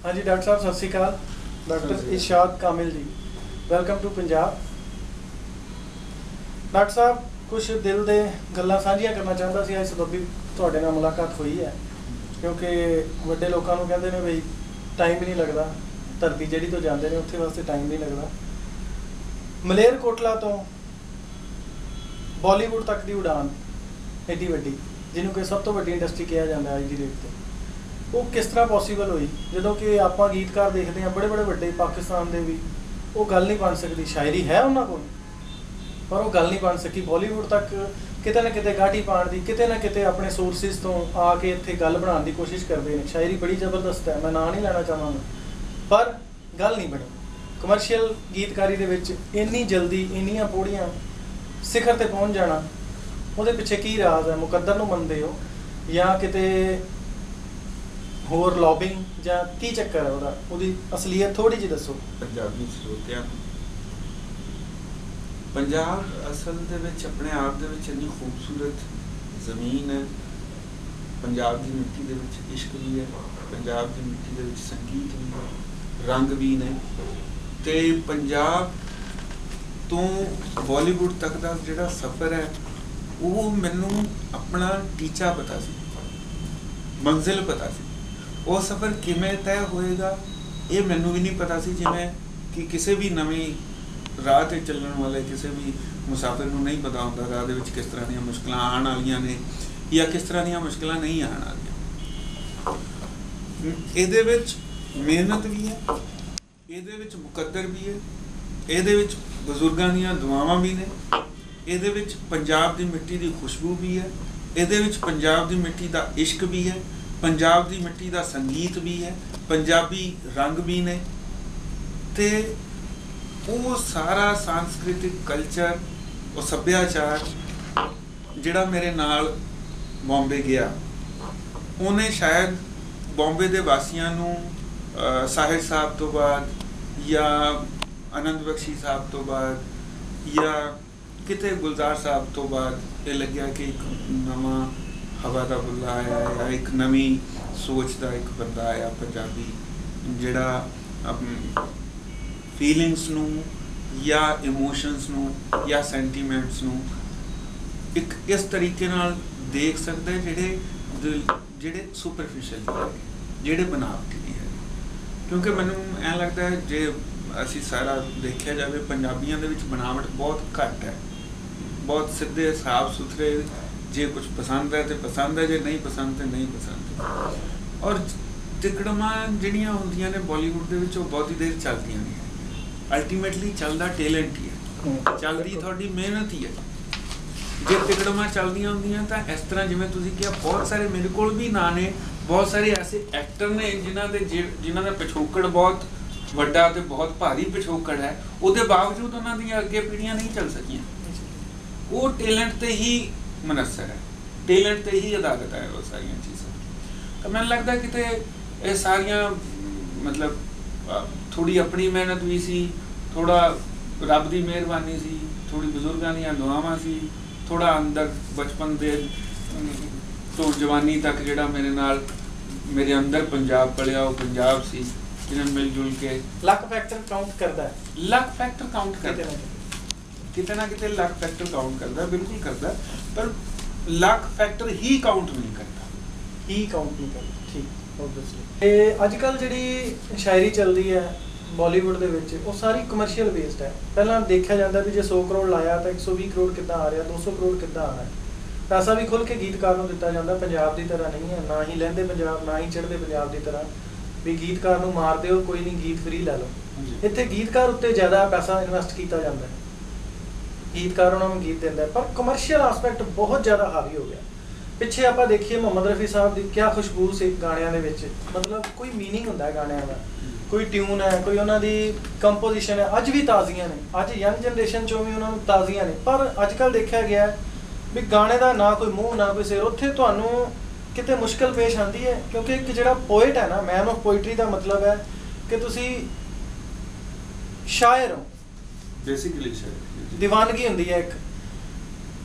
हाँ जी डॉक्टर साहब सत श्री अकाल। Doctor Irshad Kamil ji, welcome to Punjab. Doctor साहब कुछ दिल दे गल्लां साझियां करना चाहता सी, इस सबबी तुहाडे नाल मुलाकात हुई है क्योंकि वड्डे लोकां नूं कहंदे ने बई टाइम ही नहीं लगता, धरती जिहड़ी तो जांदे ने उत्थे वास्ते टाइम नहीं लगता। मलेरकोटला तो बॉलीवुड तक की उड़ान एडी वड्डी, जिन्हों कि सब तो वड्डी इंडस्ट्री कहा जाता है अज की डेट से, वो किस तरह पॉसीबल हुई जो कि आप गीतकार देखते हैं बड़े बड़े वड्डे पाकिस्तान के भी, वो गल नहीं बन सकती। शायरी है उन्होंने को पर वो गल नहीं बन सकी। बॉलीवुड तक किते ना किते गाठी पाने की, किते ना किते अपने सोर्सिस तो आके इत्थे गल बनाने की कोशिश करते हैं। शायरी बड़ी जबरदस्त है, मैं नाम नहीं लेना चाहवागा, पर गल नहीं बनी। कमर्शियल गीतकारी दे विच इन्नी जल्दी इन्नियां पौड़ियां सिखर ते पहुँच जाना, वो पिछे की राज है? मुकद्दर नूं मनदे हो या किते होर लॉबिंग ਜਾਂ ਕੀ ਚੱਕਰ ਹੈ ਉਹਦਾ? ਉਹਦੀ ਅਸਲੀਅਤ ਥੋੜੀ ਜਿਹੀ ਦੱਸੋ ਪੰਜਾਬੀ ਸਰੋਤਿਆਂ ਨੂੰ। ਪੰਜਾਬ ਅਸਲ ਦੇ ਵਿੱਚ ਆਪਣੇ ਆਪ ਦੇ ਵਿੱਚ ਇੰਨੀ ਖੂਬਸੂਰਤ ਜ਼ਮੀਨ ਹੈ। ਪੰਜਾਬ ਦੀ ਮਿੱਟੀ ਦੇ ਵਿੱਚ ਇਸ਼ਕ ਵੀ ਹੈ, ਪੰਜਾਬ ਦੀ ਮਿੱਟੀ ਦੇ ਵਿੱਚ ਸੰਗੀਤ ਵੀ ਹੈ, ਰੰਗ ਵੀ ਨੇ। ਤੇ ਪੰਜਾਬ ਤੋਂ ਬਾਲੀਵੁੱਡ ਤੱਕ ਦਾ ਜਿਹੜਾ ਸਫ਼ਰ ਹੈ ਉਹ ਮੈਨੂੰ ਆਪਣਾ ਟੀਚਾ ਪਤਾ ਸੀ, ਮੰਜ਼ਿਲ ਪਤਾ ਸੀ। ਉਹ ਸਫ਼ਰ ਕਿਵੇਂ ਤੈਅ ਹੋਏਗਾ ਇਹ ਮੈਨੂੰ ਵੀ ਨਹੀਂ ਪਤਾ ਸੀ, ਜਿਵੇਂ ਕਿ ਕਿਸੇ ਵੀ ਨਵੀਂ ਰਾਹ 'ਤੇ ਚੱਲਣ ਵਾਲੇ ਕਿਸੇ ਵੀ ਮੁਸਾਫਿਰ ਨੂੰ ਨਹੀਂ ਪਤਾ ਹੁੰਦਾ ਰਾਹ ਦੇ ਵਿੱਚ ਕਿਸ ਤਰ੍ਹਾਂ ਦੀਆਂ ਮੁਸ਼ਕਿਲਾਂ ਆਉਣ ਵਾਲੀਆਂ ਨੇ ਜਾਂ ਕਿਸ ਤਰ੍ਹਾਂ ਦੀਆਂ ਮੁਸ਼ਕਿਲਾਂ ਨਹੀਂ ਆਉਣ ਵਾਲੀਆਂ। ਇਹਦੇ ਵਿੱਚ ਮਿਹਨਤ ਵੀ ਹੈ, ਇਹਦੇ ਵਿੱਚ ਮੁਕੱਦਰ ਵੀ ਹੈ, ਇਹਦੇ ਵਿੱਚ ਬਜ਼ੁਰਗਾਂ ਦੀਆਂ ਦੁਆਵਾਂ ਵੀ ਨੇ, ਇਹਦੇ ਵਿੱਚ ਪੰਜਾਬ ਦੀ ਮਿੱਟੀ ਦੀ ਖੁਸ਼ਬੂ ਵੀ ਹੈ, ਇਹਦੇ ਵਿੱਚ ਪੰਜਾਬ ਦੀ ਮਿੱਟੀ ਦਾ ਇਸ਼ਕ ਵੀ ਹੈ, पंजाब की मिट्टी का संगीत भी है, पंजाबी रंग भी ने। ते वो सारा सांस्कृतिक कल्चर वो सभ्याचार जिहड़ा मेरे नाल बॉम्बे गया, उन्हें शायद बॉम्बे के वासियों नूं साहिर साहब तो बाद या आनंद बख्शी साहब तो बाद या किते गुलजार साहब तो बाद ये लग्या कि एक नवा हवा का बुला आया या एक नवी सोच का एक बंदा आया पंजाबी, जिहड़ा फीलिंग्स नूं या इमोशनस नूं या सेंटीमेंट्स नूं एक इस तरीके नाल देख सकदा है जिहड़े सुपरफिशियल है, जिहड़े बनावटी नहीं है। क्योंकि मैनूं ऐ लगदा है जे असीं सारा देखिया जाए पंजाबियों दे विच बनावट बहुत घट है, बहुत सीधे साफ सुथरे, जे कुछ पसंद है तो पसंद है, जे नहीं पसंद तो नहीं पसंद। और तिकड़मा जिहड़ियां हुंदियां ने बॉलीवुड दे विच बहुत ही देर चलदियां नहीं है। अल्टीमेटली चलदा टैलेंट ही है, चलदी तुहाडी मेहनत ही है। जे तिकड़मा चलदियां हुंदियां तां इस तरह जिवें तुसीं किहा बहुत सारे मेरे कोल भी ना ने, बहुत सारे ऐसे एक्टर ने जिन्हां दा पिछोकड़ बहुत वड्डा ते बहुत भारी पिछोकड़ है, उहदे बावजूद उन्हां दी अगे पीढ़ियां नहीं चल सकियां। वो टैलेंट ते ही मनसर है, टैलेंट ते ही अदागत है वो सारिया चीज़ां। तो मैंने लगता कि ये सारिया मतलब थोड़ी अपनी मेहनत भी सी, थोड़ा रब की मेहरबानी सी, थोड़ी बुजुर्गों दी दुआवां सी, थोड़ा अंदर बचपन दे तो जवानी तक जिहड़ा मेरे नाल मेरे अंदर पंजाब पलिया वो पंजाब सी, जिन्हें मिलजुल के लक फैक्टर काउंट करता है, लक फैक्टर काउंट करता है, किते ना किते लक फैक्टर काउंट करता है, बिल्कुल करता है, पर लक फैक्टर ही काउंट नहीं करता, ही काउंट नहीं करता। ठीक ओबवियसली अजकल जिहड़ी शायरी चल रही है बॉलीवुड दे विच वो सारी कमर्शियल बेस्ड है। पहला देखा जाता भी जो 100 करोड़ लाया तो 120 करोड़ कितना आ रहा, 200 करोड़ कितना आ रहा है। पैसा भी खुल के गीतकार नूं दिता जाता, पंजाब की तरह नहीं है, ना ही लहंदे पंजाब ना ही चढ़ते पंजाब की तरह भी गीतकार नूं मार दिओ कोई नहीं गीत फ्री लै लो। इत्थे गीतकार उत्ते ज़्यादा पैसा इन्वेस्ट किया जाता है, गीतकार उन्होंने गीत देता है, पर कमर्शियल आसपैक्ट बहुत ज़्यादा हावी हो गया। पिछे आप देखिए मोहम्मद रफ़ी साहब की क्या खुशबू से गाणियां दे विच, मतलब कोई मीनिंग हुंदा है गाणियां दा, कोई ट्यून है, कोई उन्होंने कंपोजिशन है, अज भी ताज़ियां ने, अज यंग जनरेशन चों भी उन्होंने ताज़ियां ने। पर अजकल देखा गया भी गाने का ना कोई मुँह ना कोई सिर, उत्थे तुहानूं किते मुश्किल पेश आती है। क्योंकि एक जिहड़ा पोइट है ना, मैन ऑफ पोइट्री का मतलब है कि तुसी शायर हो, बेसिकली दीवानगी हुंदी है। एक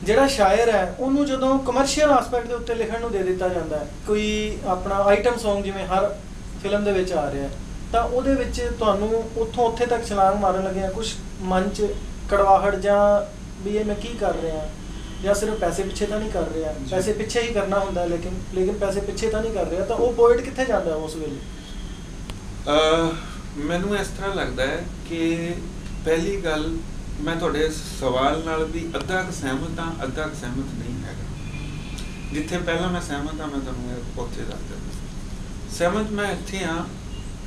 जिहड़ा शायर है उन्होंने जदों कमर्शियल आसपैक्ट के उत्ते लिखण नूं दे दिता जाता है, कोई अपना आइटम सॉन्ग जिवें हर फिल्म दे विच आ रहा है, ਤਾਂ ਉਹਦੇ ਵਿੱਚ ਤੁਹਾਨੂੰ ਉੱਥੋਂ ਉੱਥੇ ਤੱਕ ਛਲਾਂਗ ਮਾਰਨ ਲੱਗਿਆ ਕੁਛ ਮਨ 'ਚ ਕੜਵਾਹਟ ਜਾਂ ਵੀ ਇਹ ਮੈਂ ਕੀ ਕਰ ਰਿਹਾ, ਜਾਂ ਸਿਰਫ ਪੈਸੇ ਪਿੱਛੇ ਤਾਂ ਨਹੀਂ ਕਰ ਰਿਹਾ, ਪੈਸੇ ਪਿੱਛੇ ਹੀ ਕਰਨਾ ਹੁੰਦਾ ਲੇਕਿਨ ਪੈਸੇ ਪਿੱਛੇ ਤਾਂ ਨਹੀਂ ਕਰ ਰਿਹਾ, ਤਾਂ ਉਹ ਪੋਇਟ ਕਿੱਥੇ ਜਾਂਦਾ ਉਸ ਵੇਲੇ? ਮੈਨੂੰ ਇਸ ਤਰ੍ਹਾਂ ਲੱਗਦਾ ਹੈ ਕਿ ਪਹਿਲੀ ਗੱਲ, ਮੈਂ ਤੁਹਾਡੇ ਸਵਾਲ ਨਾਲ ਵੀ ਅੱਧਾ ਕੁ ਸਹਿਮਤ ਹਾਂ, ਅੱਧਾ ਕੁ ਸਹਿਮਤ ਨਹੀਂ ਹੈਗਾ। ਜਿੱਥੇ ਪਹਿਲਾਂ ਮੈਂ ਸਹਿਮਤ ਹਾਂ ਮੈਂ ਤੁਹਾਨੂੰ ਉੱਥੇ ਦੱਸ ਦਿੰਦਾ। ਸਹਿਮਤ ਮੈਂ ਇੱਥੇ ਹਾਂ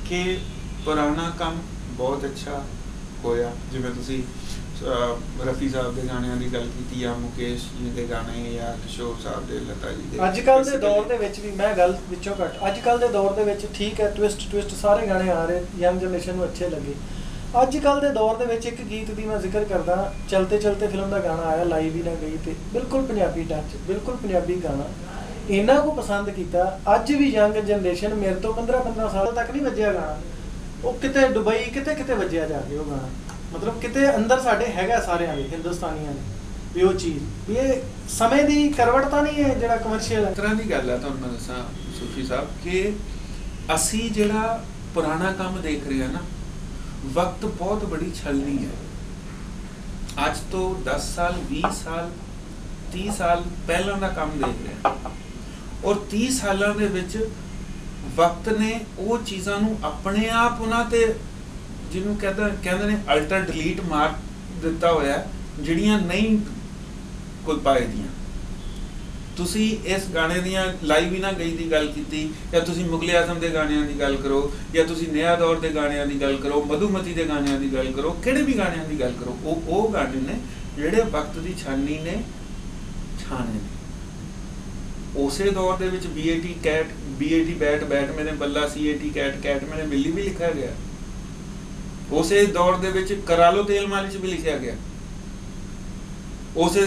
ਕਿ ਪੁਰਾਣਾ ਕੰਮ ਬਹੁਤ ਅੱਛਾ ਹੋਇਆ, ਜਿਵੇਂ ਤੁਸੀਂ ਰਫੀ ਸਾਹਿਬ ਦੇ ਗਾਣਿਆਂ ਦੀ ਗੱਲ ਕੀਤੀ, ਜਾਂ ਮੁਕੇਸ਼ ਜੀ ਦੇ ਗਾਣੇ, ਜਾਂ ਕਿਸ਼ੋਰ ਸਾਹਿਬ ਦੇ, ਲਤਾ ਜੀ ਦੇ। ਅੱਜ ਕੱਲ੍ਹ ਦੇ ਦੌਰ ਦੇ ਵਿੱਚ ਵੀ ਮੈਂ ਗੱਲ ਵਿੱਚੋਂ ਘੱਟ, ਅੱਜ ਕੱਲ੍ਹ ਦੇ ਦੌਰ ਦੇ ਵਿੱਚ ਠੀਕ ਹੈ ਟਵਿਸਟ ਸਾਰੇ ਗਾਣੇ ਆ ਰਹੇ, ਯੰਗ ਜਨਰੇਸ਼ਨ ਨੂੰ ਅੱਛੇ ਲੱਗੇ। ਅੱਜ ਕੱਲ੍ਹ ਦੇ ਦੌਰ ਦੇ ਵਿੱਚ ਇੱਕ ਗੀਤ ਦੀ ਮੈਂ ਜ਼ਿਕਰ ਕਰਦਾ, ਚਲਤੇ ਚਲਤੇ ਫਿਲਮ ਦਾ ਗਾਣਾ ਆਇਆ, ਲਾਈ ਵੀ ਨਾ ਗਈ, ਤੇ ਬਿਲਕੁਲ ਪੰਜਾਬੀ ਟੱਚ, ਬਿਲਕੁਲ ਪੰਜਾਬੀ ਗਾਣਾ, ਇਹਨਾਂ ਕੋ ਪਸੰਦ ਕੀਤਾ। ਅੱਜ ਵੀ ਯੰਗ ਜਨਰੇਸ਼ਨ, ਮੇਰੇ ਤੋਂ 15 ਸਾਲ ਤੱਕ ਨਹੀਂ ਵੱਜਿਆ ਗਾਣਾ, ਉਹ ਕਿਤੇ ਦੁਬਈ ਕਿਤੇ ਵੱਜਿਆ ਜਾ ਕੇ ਉਹ ਗਾਣਾ, ਮਤਲਬ ਕਿਤੇ ਅੰਦਰ ਸਾਡੇ ਹੈਗਾ ਸਾਰਿਆਂ ਦੇ ਹਿੰਦੁਸਤਾਨੀਆਂ ਦੇ ਵੀ ਉਹ ਚੀਜ਼, ਵੀ ਇਹ ਸਮੇਂ ਦੀ ਕਰਵਟ ਤਾਂ ਨਹੀਂ ਹੈ ਜਿਹੜਾ ਕਮਰਸ਼ੀਅਲ ਹੈ। ਇਸ ਤਰ੍ਹਾਂ ਦੀ ਗੱਲ ਹੈ, ਤੁਹਾਨੂੰ ਮੈਂ ਦੱਸਾਂ ਸੂਫੀ ਸਾਹਿਬ, ਕਿ ਅਸੀਂ ਜਿਹੜਾ ਪੁਰਾਣਾ ਕੰਮ ਦੇਖ ਰਹੇ ਹਾਂ ਨਾ, ਵਕਤ ਬਹੁਤ ਬੜੀ ਛਲਣੀ ਹੈ। ਅੱਜ ਤੋਂ 10 ਸਾਲ 20 ਸਾਲ 30 ਸਾਲ ਪਹਿਲਾਂ ਦਾ ਕੰਮ ਦੇਖ ਰਹੇ ਹਾਂ, ਔਰ 30 ਸਾਲਾਂ ਦੇ ਵਿੱਚ ਵਕਤ ਨੇ ਉਹ ਚੀਜ਼ਾਂ ਨੂੰ ਆਪਣੇ ਆਪ ਉਹਨਾਂ ਤੇ, ਜਿਹਨੂੰ ਕਹਿੰਦੇ ਨੇ ਅਲਟਰ ਡਿਲੀਟ ਮਾਰ ਦਿੱਤਾ ਹੋਇਆ, ਜਿਹੜੀਆਂ ਨਹੀਂ ਕੋਈ ਪਾਏ ਦੀਆਂ। ਤੁਸੀਂ ਇਸ ਗਾਣੇ ਦੀਆਂ ਲਾਈ ਵੀ ਨਾ ਗਈ ਦੀ ਗੱਲ ਕੀਤੀ, ਜਾਂ ਤੁਸੀਂ ਮੁਗਲੇ ਆਜ਼ਮ ਦੇ ਗਾਣਿਆਂ ਦੀ ਗੱਲ ਕਰੋ, ਜਾਂ ਤੁਸੀਂ ਨਇਆ ਦੌਰ ਦੇ ਗਾਣਿਆਂ ਦੀ ਗੱਲ ਕਰੋ, ਮਧੂਮਤੀ ਦੇ ਗਾਣਿਆਂ ਦੀ ਗੱਲ ਕਰੋ, ਕਿਹੜੇ ਵੀ ਗਾਣਿਆਂ ਦੀ ਗੱਲ ਕਰੋ, ਉਹ ਗਾਣੇ ਨੇ ਜਿਹੜੇ ਵਕਤ ਦੀ ਛਾਨਣੀ ਨੇ ਛਾਣੇ ਨੇ। ਉਸੇ ਦੌਰ ਦੇ ਵਿੱਚ BAT ਬੈਟ ਮੇਰੇ ਬੱਲਾ, CAT ਕੈਟ ਮੇਰੇ ਬਿੱਲੀ ਵੀ ਲਿਖਿਆ ਗਿਆ। ਉਸੇ ਦੌਰ ਦੇ ਵਿੱਚ ਕਰਾ ਲੋ ਤੇਲ ਮਾਲਿਸ਼ ਵੀ ਲਿਖਿਆ ਗਿਆ। ਉਸੇ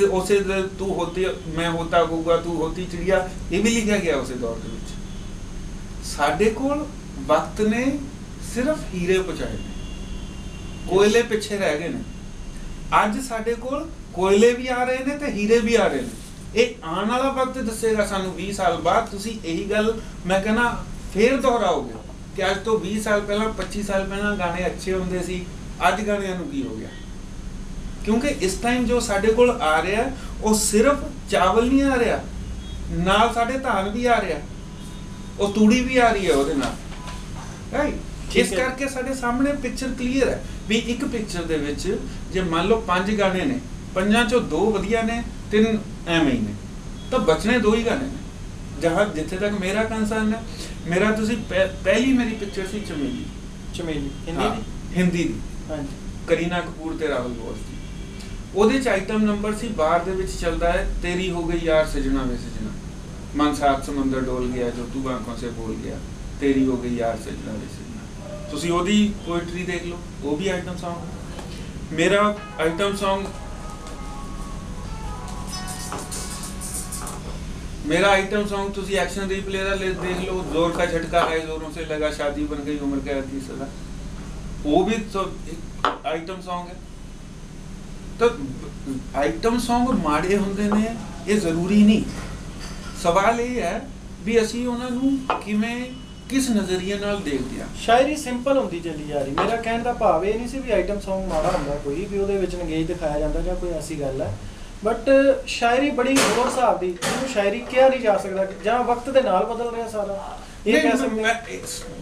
ਤੂੰ ਹੋਤੀ ਮੈਂ ਹੋਤਾ ਗੂਗਾ, ਤੂੰ ਹੋਤੀ ਚਿੜੀਆ, ਇਹ ਵੀ ਲਿਖਿਆ ਗਿਆ ਉਸੇ ਦੌਰ ਦੇ ਵਿੱਚ। ਸਾਡੇ ਕੋਲ ਵਕਤ ਨੇ ਸਿਰਫ ਹੀਰੇ ਪਹੁੰਚਾਏ ਨੇ, ਕੋਇਲੇ ਪਿੱਛੇ ਰਹਿ ਗਏ ਨੇ। ਅੱਜ ਸਾਡੇ ਕੋਲ ਕੋਇਲੇ ਵੀ ਆ ਰਹੇ ਨੇ ਤੇ ਹੀਰੇ ਵੀ ਆ ਰਹੇ ਨੇ। ਇਹ ਆਉਣ ਵਾਲਾ ਵਕਤ ਦੱਸੇਗਾ ਸਾਨੂੰ 20 ਸਾਲ ਬਾਅਦ। ਤੁਸੀਂ ਇਹੀ ਗੱਲ ਮੈਂ ਕਹਿੰਦਾ ਫੇਰ ਦੁਹਰਾਓਗੇ ਕਿ ਅੱਜ ਤੋਂ 20 ਸਾਲ ਪਹਿਲਾਂ 25 ਸਾਲ ਪਹਿਲਾਂ ਗਾਣੇ ਅੱਛੇ ਹੁੰਦੇ ਸੀ, ਅੱਜ ਗਾਣਿਆਂ ਨੂੰ ਕੀ ਹੋ ਗਿਆ? ਕਿਉਂਕਿ ਇਸ ਟਾਈਮ ਜੋ ਸਾਡੇ ਕੋਲ ਆ ਰਿਹਾ ਉਹ ਸਿਰਫ ਚਾਵਲ ਨਹੀਂ ਆ ਰਿਹਾ, ਨਾਲ ਸਾਡੇ ਧਾਨ ਵੀ ਆ ਰਿਹਾ, ਉਹ ਤੂੜੀ ਵੀ ਆ ਰਹੀ ਹੈ ਉਹਦੇ ਨਾਲ, ਰਾਈਟ। ਇਸ ਕਰਕੇ ਸਾਡੇ ਸਾਹਮਣੇ ਪਿਕਚਰ ਕਲੀਅਰ ਹੈ ਵੀ ਇੱਕ ਪਿਕਚਰ ਦੇ ਵਿੱਚ ਜੇ ਮੰਨ ਲਓ 5 ਗਾਣੇ ਨੇ, 5 ਚੋਂ 2 ਵਧੀਆ ਨੇ, 3 ਐਵੇਂ ਹੀ ਨੇ, ਤਾਂ ਬਚਣੇ 2 ਹੀ ਗਾਣੇ ਨੇ। ਜਿੱਥੇ ਤੱਕ ਮੇਰਾ ਕੰਸਰਨ ਹੈ, ਮੇਰਾ ਤੁਸੀਂ ਪਹਿਲੀ ਮੇਰੀ ਪਿਕਚਰ ਸੀ ਚਮੇਲੀ ਹਿੰਦੀ ਦੀ, ਹਾਂਜੀ, ਕਰੀਨਾ ਕਪੂਰ ਤੇ ਰਾਹੁਲ ਬੋਸ ਦੀ। ਉਹਦੇ ਚ ਆਈਟਮ ਨੰਬਰ ਸੀ ਬਾਹਰ ਦੇ ਵਿੱਚ ਚੱਲਦਾ ਹੈ, ਤੇਰੀ ਹੋ ਗਈ ਯਾਰ ਸਜਣਾ ਵੇ ਸਜਣਾ, मन सात समंदर डोल गया जो तू आंखों से बोल गया, तेरी हो गई यार सजना वे सजना। तुसी ओदी पोएट्री देख लो, वो भी आइटम सॉन्ग। मेरा आइटम सॉन्ग तुसी एक्शन रिप्ले दा देख लो, जोर का झटका है जोरों से लगा, शादी बन गई उम्र कैद की सजा, वो भी तो एक आइटम सॉन्ग है। तो आइटम सॉन्ग माड़े होंदे ने ये जरूरी नहीं। सवाल ये है भी असी उन्हां नूं किवें किस नज़रिए नाल देखदे आ। शायरी सिंपल हुंदी चली जा रही। मेरा कहण दा भाव ये नहीं सी भी आइटम सॉन्ग माड़ा हुंदा कोई भी ਉਹਦੇ ਵਿੱਚ ਨਗੇਜ ਦਿਖਾਇਆ ਜਾਂਦਾ ਜਾਂ ਕੋਈ ਐਸੀ ਗੱਲ ਹੈ, बट शायरी बड़ी ਹੋਰ ਹਿਸਾਬ ਦੀ, ਜਿਹਨੂੰ शायरी ਕਿਹਾ ਨਹੀਂ ਜਾ ਸਕਦਾ ਜਾਂ ਵਕਤ ਦੇ ਨਾਲ ਬਦਲ ਰਿਹਾ ਸਾਰਾ। ਇਹ ਕਹਿ ਸਕਦੇ ਹਾਂ।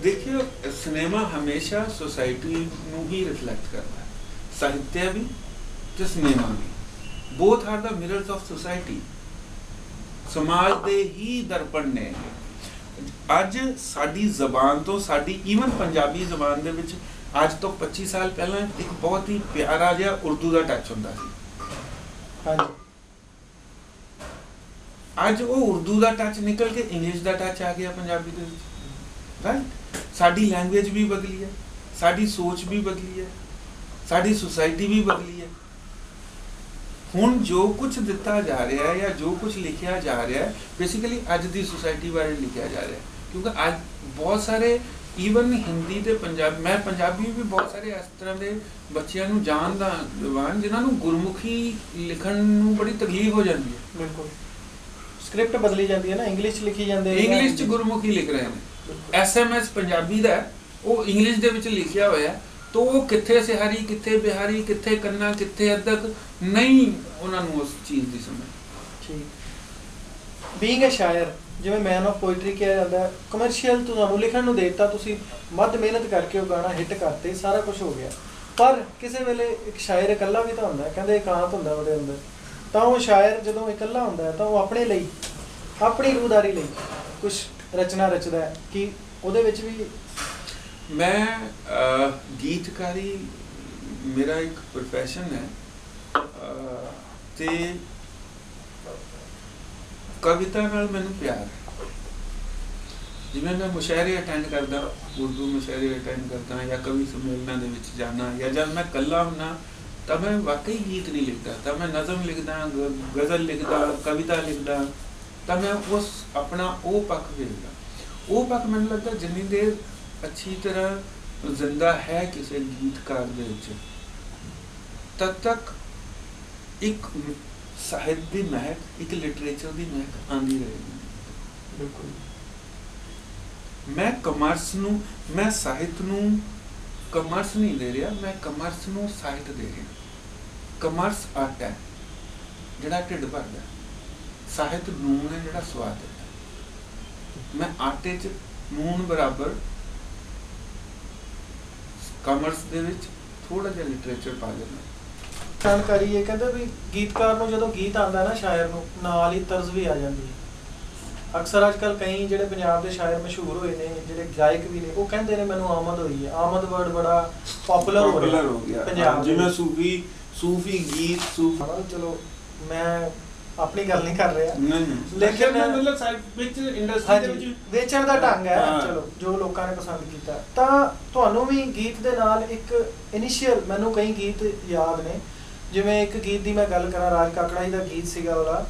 देखियो सिनेमा हमेशा सोसाइटी ਨੂੰ ही रिफ्लेक्ट करता है, साहित्य भी ਤੇ सिनेमा भी, both are the mirrors of society। समाज ਦੇ ਹੀ ਦਰਪਣ ਨੇ। ਅੱਜ ਸਾਡੀ ਜ਼ਬਾਨ ਤੋਂ, ਸਾਡੀ ਈਵਨ ਪੰਜਾਬੀ ਜ਼ਬਾਨ ਦੇ ਵਿੱਚ ਅੱਜ ਤੋਂ 25 ਸਾਲ ਪਹਿਲਾਂ ਇੱਕ ਬਹੁਤ ਹੀ ਪਿਆਰਾ ਜਿਹਾ ਉਰਦੂ ਦਾ ਟੱਚ ਹੁੰਦਾ ਸੀ। ਹਾਂਜੀ। ਅੱਜ ਉਹ ਉਰਦੂ ਦਾ ਟੱਚ ਨਿਕਲ ਕੇ ਇੰਗਲਿਸ਼ ਦਾ ਟੱਚ ਆ ਗਿਆ ਪੰਜਾਬੀ ਦੇ ਵਿੱਚ, ਰਾਈਟ। ਸਾਡੀ ਲੈਂਗੁਏਜ ਵੀ ਬਦਲੀ ਹੈ, ਸਾਡੀ ਸੋਚ ਵੀ ਬਦਲੀ ਹੈ, ਸਾਡੀ ਸੁਸਾਇਟੀ ਵੀ ਬਦਲੀ ਹੈ। ਹੁਣ ਜੋ ਕੁਝ ਦਿੱਤਾ ਜਾ ਰਿਹਾ ਹੈ ਜਾਂ ਜੋ ਕੁਝ ਲਿਖਿਆ ਜਾ ਰਿਹਾ ਹੈ, ਬੇਸਿਕਲੀ ਅੱਜ ਦੀ ਸੁਸਾਇਟੀ ਬਾਰੇ ਲਿਖਿਆ ਜਾ ਰਿਹਾ ਹੈ। ਕਿਉਂਕਿ ਅੱਜ ਬਹੁਤ ਸਾਰੇ ਈਵਨ ਹਿੰਦੀ ਤੇ ਪੰਜਾਬੀ, ਮੈਂ ਪੰਜਾਬੀ ਵੀ ਬਹੁਤ ਸਾਰੇ ਇਸ ਤਰ੍ਹਾਂ ਦੇ ਬੱਚਿਆਂ ਨੂੰ ਜਾਣਦਾ ਜਵਾਨ ਜਿਨ੍ਹਾਂ ਨੂੰ ਗੁਰਮੁਖੀ ਲਿਖਣ ਨੂੰ ਬੜੀ ਤਕਲੀਫ ਹੋ ਜਾਂਦੀ ਹੈ। ਬਿਲਕੁਲ ਸਕ੍ਰਿਪਟ ਬਦਲੀ ਜਾਂਦੀ ਹੈ ਨਾ, ਇੰਗਲਿਸ਼ 'ਚ ਲਿਖੀ ਜਾਂਦੇ, ਇੰਗਲਿਸ਼ 'ਚ ਗੁਰਮੁਖੀ ਲਿਖ ਰਹੇ ਨੇ। SMS ਪੰਜਾਬੀ ਦਾ ਉਹ ਇੰਗਲਿਸ਼ ਦੇ ਵਿੱਚ ਲਿਖਿਆ ਹੋਇਆ ਤਾਂ ਉਹ ਕਿੱਥੇ ਸਿਹਾਰੀ, ਕਿੱਥੇ ਬਿਹਾਰੀ, ਕਿੱਥੇ ਕੰਨਾ, ਕਿੱਥੇ ਅੱਧਕ, ਨਹੀਂ ਉਹਨਾਂ ਨੂੰ ਉਸ ਚੀਜ਼ ਦੀ ਸਮਝ। ਠੀਕ। ਬੀਇੰਗ ਅ ਸ਼ਾਇਰ, ਜਿਵੇਂ ਮੈਨ ਆਫ ਪੋਇਟਰੀ ਕਿਹਾ ਜਾਂਦਾ, ਕਮਰਸ਼ੀਅਲ ਤੁਹਾਨੂੰ ਲਿਖਣ ਨੂੰ ਦੇ ਦਿੱਤਾ, ਤੁਸੀਂ ਵੱਧ ਮਿਹਨਤ ਕਰਕੇ ਉਹ ਗਾਣਾ ਹਿੱਟ ਕਰਤੇ, ਸਾਰਾ ਕੁਝ ਹੋ ਗਿਆ, ਪਰ ਕਿਸੇ ਵੇਲੇ ਇੱਕ ਸ਼ਾਇਰ ਇਕੱਲਾ ਵੀ ਤਾਂ ਹੁੰਦਾ, ਕਹਿੰਦੇ ਇਕਾਂਤ ਹੁੰਦਾ ਉਹਦੇ ਅੰਦਰ, ਤਾਂ ਉਹ ਸ਼ਾਇਰ ਜਦੋਂ ਇਕੱਲਾ ਹੁੰਦਾ ਹੈ ਤਾਂ ਉਹ ਆਪਣੇ ਲਈ, ਆਪਣੀ ਰੂਹਦਾਰੀ ਲਈ ਕੁਝ ਰਚਨਾ ਰਚਦਾ ਹੈ, ਕਿ ਉਹਦੇ ਵਿੱਚ ਵੀ ਮੈਂ ਗੀਤਕਾਰੀ ਮੇਰਾ ਇੱਕ ਪ੍ਰੋਫੈਸ਼ਨ ਹੈ, ਤੇ ਕਵਿਤਾ ਨਾਲ ਮੈਨੂੰ ਪਿਆਰ ਹੈ। ਜਿਵੇਂ ਮੈਂ ਮੁਸ਼ਾਇਰੇ ਅਟੈਂਡ ਕਰਦਾ, ਉਰਦੂ ਮੁਸ਼ਾਇਰੇ ਅਟੈਂਡ ਕਰਦਾ, ਜਾਂ ਕਵੀ ਸੰਮੇਲਨਾਂ ਦੇ ਵਿੱਚ ਜਾਣਾ, ਜਾਂ ਜਦ ਮੈਂ ਇਕੱਲਾ ਹੁੰਦਾ ਤਾਂ ਮੈਂ ਵਾਕਈ ਗੀਤ ਨਹੀਂ ਲਿਖਦਾ, ਤਾਂ ਮੈਂ ਨਜ਼ਮ ਲਿਖਦਾ, ਗਜ਼ਲ ਲਿਖਦਾ, ਕਵਿਤਾ ਲਿਖਦਾ, ਤਾਂ ਮੈਂ ਉਸ ਆਪਣਾ ਉਹ ਪੱਖ ਵੇਖਦਾ। ਉਹ ਪੱਖ ਮੈਨੂੰ ਲੱਗਦਾ ਜਿੰਨੀ ਦੇਰ ਅੱਛੀ ਤਰ੍ਹਾਂ ਜ਼ਿੰਦਾ ਹੈ ਕਿਸੇ ਗੀਤਕਾਰ ਦੇ ਵਿੱਚ, ਤਦ ਤੱਕ ਇੱਕ ਸਾਹਿਤ ਦੀ ਮਹਿਕ, ਇੱਕ ਲਿਟਰੇਚਰ ਦੀ ਮਹਿਕ ਆਉਂਦੀ ਰਹੇਗੀ। ਬਿਲਕੁਲ। ਮੈਂ ਕਮਰਸ ਨੂੰ, ਮੈਂ ਸਾਹਿਤ ਨੂੰ ਕਮਰਸ ਨਹੀਂ ਦੇ ਰਿਹਾ, ਮੈਂ ਕਮਰਸ ਨੂੰ ਸਾਹਿਤ ਦੇ ਰਿਹਾ। ਕਮਰਸ ਆਟਾ ਹੈ ਜਿਹੜਾ ਢਿੱਡ ਭਰਦਾ, ਸਾਹਿਤ ਨੂਣ ਹੈ ਜਿਹੜਾ ਸਵਾਦ ਦਿੰਦਾ। ਮੈਂ ਆਟੇ 'ਚ ਨੂਣ ਬਰਾਬਰ ਕਮਰਸ ਦੇ ਵਿੱਚ ਥੋੜਾ ਜਿਹਾ ਲਿਟਰੇਚਰ ਪਾ ਦੇਣਾ। ਜਾਣਕਾਰੀ ਇਹ ਕਹਿੰਦੇ ਵੀ ਗੀਤਕਾਰ ਨੂੰ ਜਦੋਂ ਗੀਤ ਆਉਂਦਾ ਨਾ, ਸ਼ਾਇਰ ਨੂੰ ਨਾਲ ਹੀ ਤਰਜ਼ ਵੀ ਆ ਜਾਂਦੀ ਹੈ। ਅਕਸਰ ਅੱਜ ਕੱਲ੍ਹ ਕਈ ਜਿਹੜੇ ਪੰਜਾਬ ਦੇ ਸ਼ਾਇਰ ਮਸ਼ਹੂਰ ਹੋਏ ਨੇ, ਜਿਹੜੇ ਗਾਇਕ ਵੀ ਨੇ, ਉਹ ਕਹਿੰਦੇ ਨੇ ਮੈਨੂੰ ਆਮਦ ਹੋਈ ਹੈ। ਆਮਦ ਵਰਡ ਬੜਾ ਪਪੂਲਰ ਹੋ ਗਿਆ ਪੰਜਾਬ, ਜਿਵੇਂ ਸੂਫੀ ਗੀਤ। ਚਲੋ ਮੈਂ ਆਪਣੀ ਗੱਲ ਨਹੀਂ ਕਰ ਰਿਹਾ, ਲੇਕਿਨ ਮਤਲਬ ਸਾਹਿਤ ਵਿੱਚ ਇੰਡਸਟਰੀ ਦੇ ਵਿੱਚ ਵੇਚਣ ਦਾ ਢੰਗ ਹੈ, ਚਲੋ ਜੋ ਲੋਕਾਂ ਨੇ ਪਸੰਦ ਕੀਤਾ। ਤਾਂ ਤੁਹਾਨੂੰ ਵੀ ਗੀਤ ਦੇ ਨਾਲ ਇੱਕ ਇਨੀਸ਼ੀਅਲ, ਮੈਨੂੰ ਕਈ ਗੀਤ ਯਾਦ ਨੇ, ਜਿਵੇਂ ਇੱਕ ਗੀਤ ਦੀ ਮੈਂ ਗੱਲ ਕਰਾਂ, ਰਾਜ ਕਾਕੜਾ ਜੀ ਦਾ ਗੀਤ ਸੀਗਾ ਉਹਦਾ,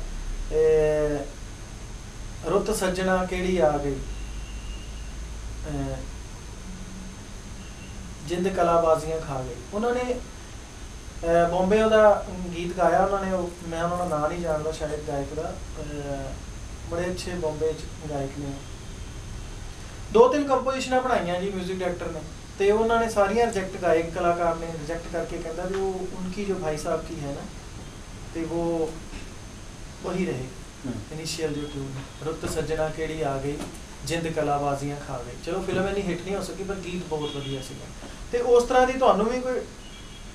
ਰੁੱਤ ਸੱਜਣਾ ਕਿਹੜੀ ਆ ਗਈ, ਜਿੰਦ ਕਲਾਬਾਜ਼ੀਆਂ ਖਾ ਗਈ। ਉਹਨਾਂ ਨੇ ਬੰਬੇ ਉਹਦਾ ਗੀਤ ਗਾਇਆ ਉਹਨਾਂ ਨੇ, ਮੈਂ ਉਹਨਾਂ ਦਾ ਨਾਂ ਨਹੀਂ ਜਾਣਦਾ ਸ਼ਾਇਦ ਗਾਇਕ ਦਾ, ਬੜੇ ਅੱਛੇ ਬੰਬੇ 'ਚ ਗਾਇਕ ਨੇ। 2-3 ਕੰਪੋਜੀਸ਼ਨਾਂ ਬਣਾਈਆਂ ਜੀ ਮਿਊਜ਼ਿਕ ਡਾਇਰੈਕਟਰ ਨੇ, ਤੇ ਉਹਨਾਂ ਨੇ ਸਾਰੀਆਂ ਰਿਜੈਕਟ, ਗਾਇਕ ਕਲਾਕਾਰ ਨੇ ਰਿਜੈਕਟ ਕਰਕੇ ਕਹਿੰਦਾ ਵੀ ਉਹ ਉਨਕੀ ਜੋ ਭਾਈ ਸਾਹਿਬ ਕੀ ਹੈ ਨਾ, ਤੇ ਉਹ वही रहे इनिशियल जो ट्यून, रुत सज्जना केड़ी आ गई, जिंद कलाबाजियां खा गई। चलो फिल्म इन्नी हिट नहीं हो सकी पर गीत बहुत वधिया सीगा। ते उस तरह दी तुहानू भी कोई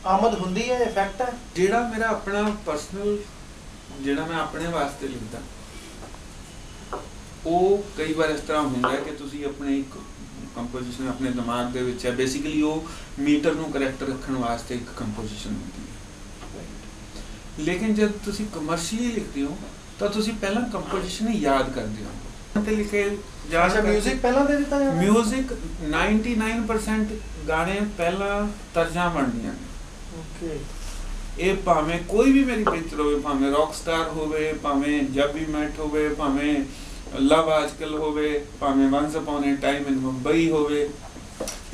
आमद हुंदी है, इफेक्ट है? जेड़ा मेरा अपना पर्सनल, जेड़ा मैं अपने वास्ते लिखदा, ਉਹ ਕਈ ਵਾਰ ਇਸ ਤਰ੍ਹਾਂ ਹੁੰਦਾ ਹੈ ਕਿ ਤੁਸੀਂ ਆਪਣੇ ਇੱਕ ਕੰਪੋਜੀਸ਼ਨ ਆਪਣੇ ਦਿਮਾਗ ਦੇ ਵਿੱਚ ਹੈ, ਬੇਸਿਕਲੀ ਉਹ ਮੀਟਰ ਨੂੰ ਕਰੈਕਟ ਰੱਖਣ ਵਾਸਤੇ ਇੱਕ ਕੰਪੋਜੀਸ਼ਨ ਹੁੰਦੀ ਹੈ। ਲੇਕਿਨ ਜਦ ਤੁਸੀਂ ਕਮਰਸ਼ੀਅਲੀ ਲਿਖਦੇ ਹੋ ਤਾਂ ਤੁਸੀਂ ਪਹਿਲਾਂ ਕੰਪੋਜੀਸ਼ਨ ਹੀ ਯਾਦ ਕਰਦੇ ਹੋ ਤੇ ਲਿਖੇ ਜਾਂ ਮਿਊਜ਼ਿਕ ਪਹਿਲਾਂ ਦੇ ਦਿੱਤਾ ਜਾਂਦਾ। ਮਿਊਜ਼ਿਕ 99% ਗਾਣੇ ਪਹਿਲਾਂ ਤਰਜਾਂ ਬਣਦੀਆਂ ਨੇ। ਓਕੇ, ਇਹ ਭਾਵੇਂ ਕੋਈ ਵੀ ਮੇਰੀ ਪਿਕਚਰ ਹੋਵੇ, ਭਾਵੇਂ ਰੌਕ ਸਟਾਰ ਹੋਵੇ, ਭਾਵੇਂ ਜਬ ਵੀ ਮੈਟ ਹੋਵੇ, ਭਾਵੇਂ ਲਵ ਆਜਕਲ ਹੋਵੇ, ਭਾਵੇਂ once upon a time in Mumbai ਹੋਵੇ,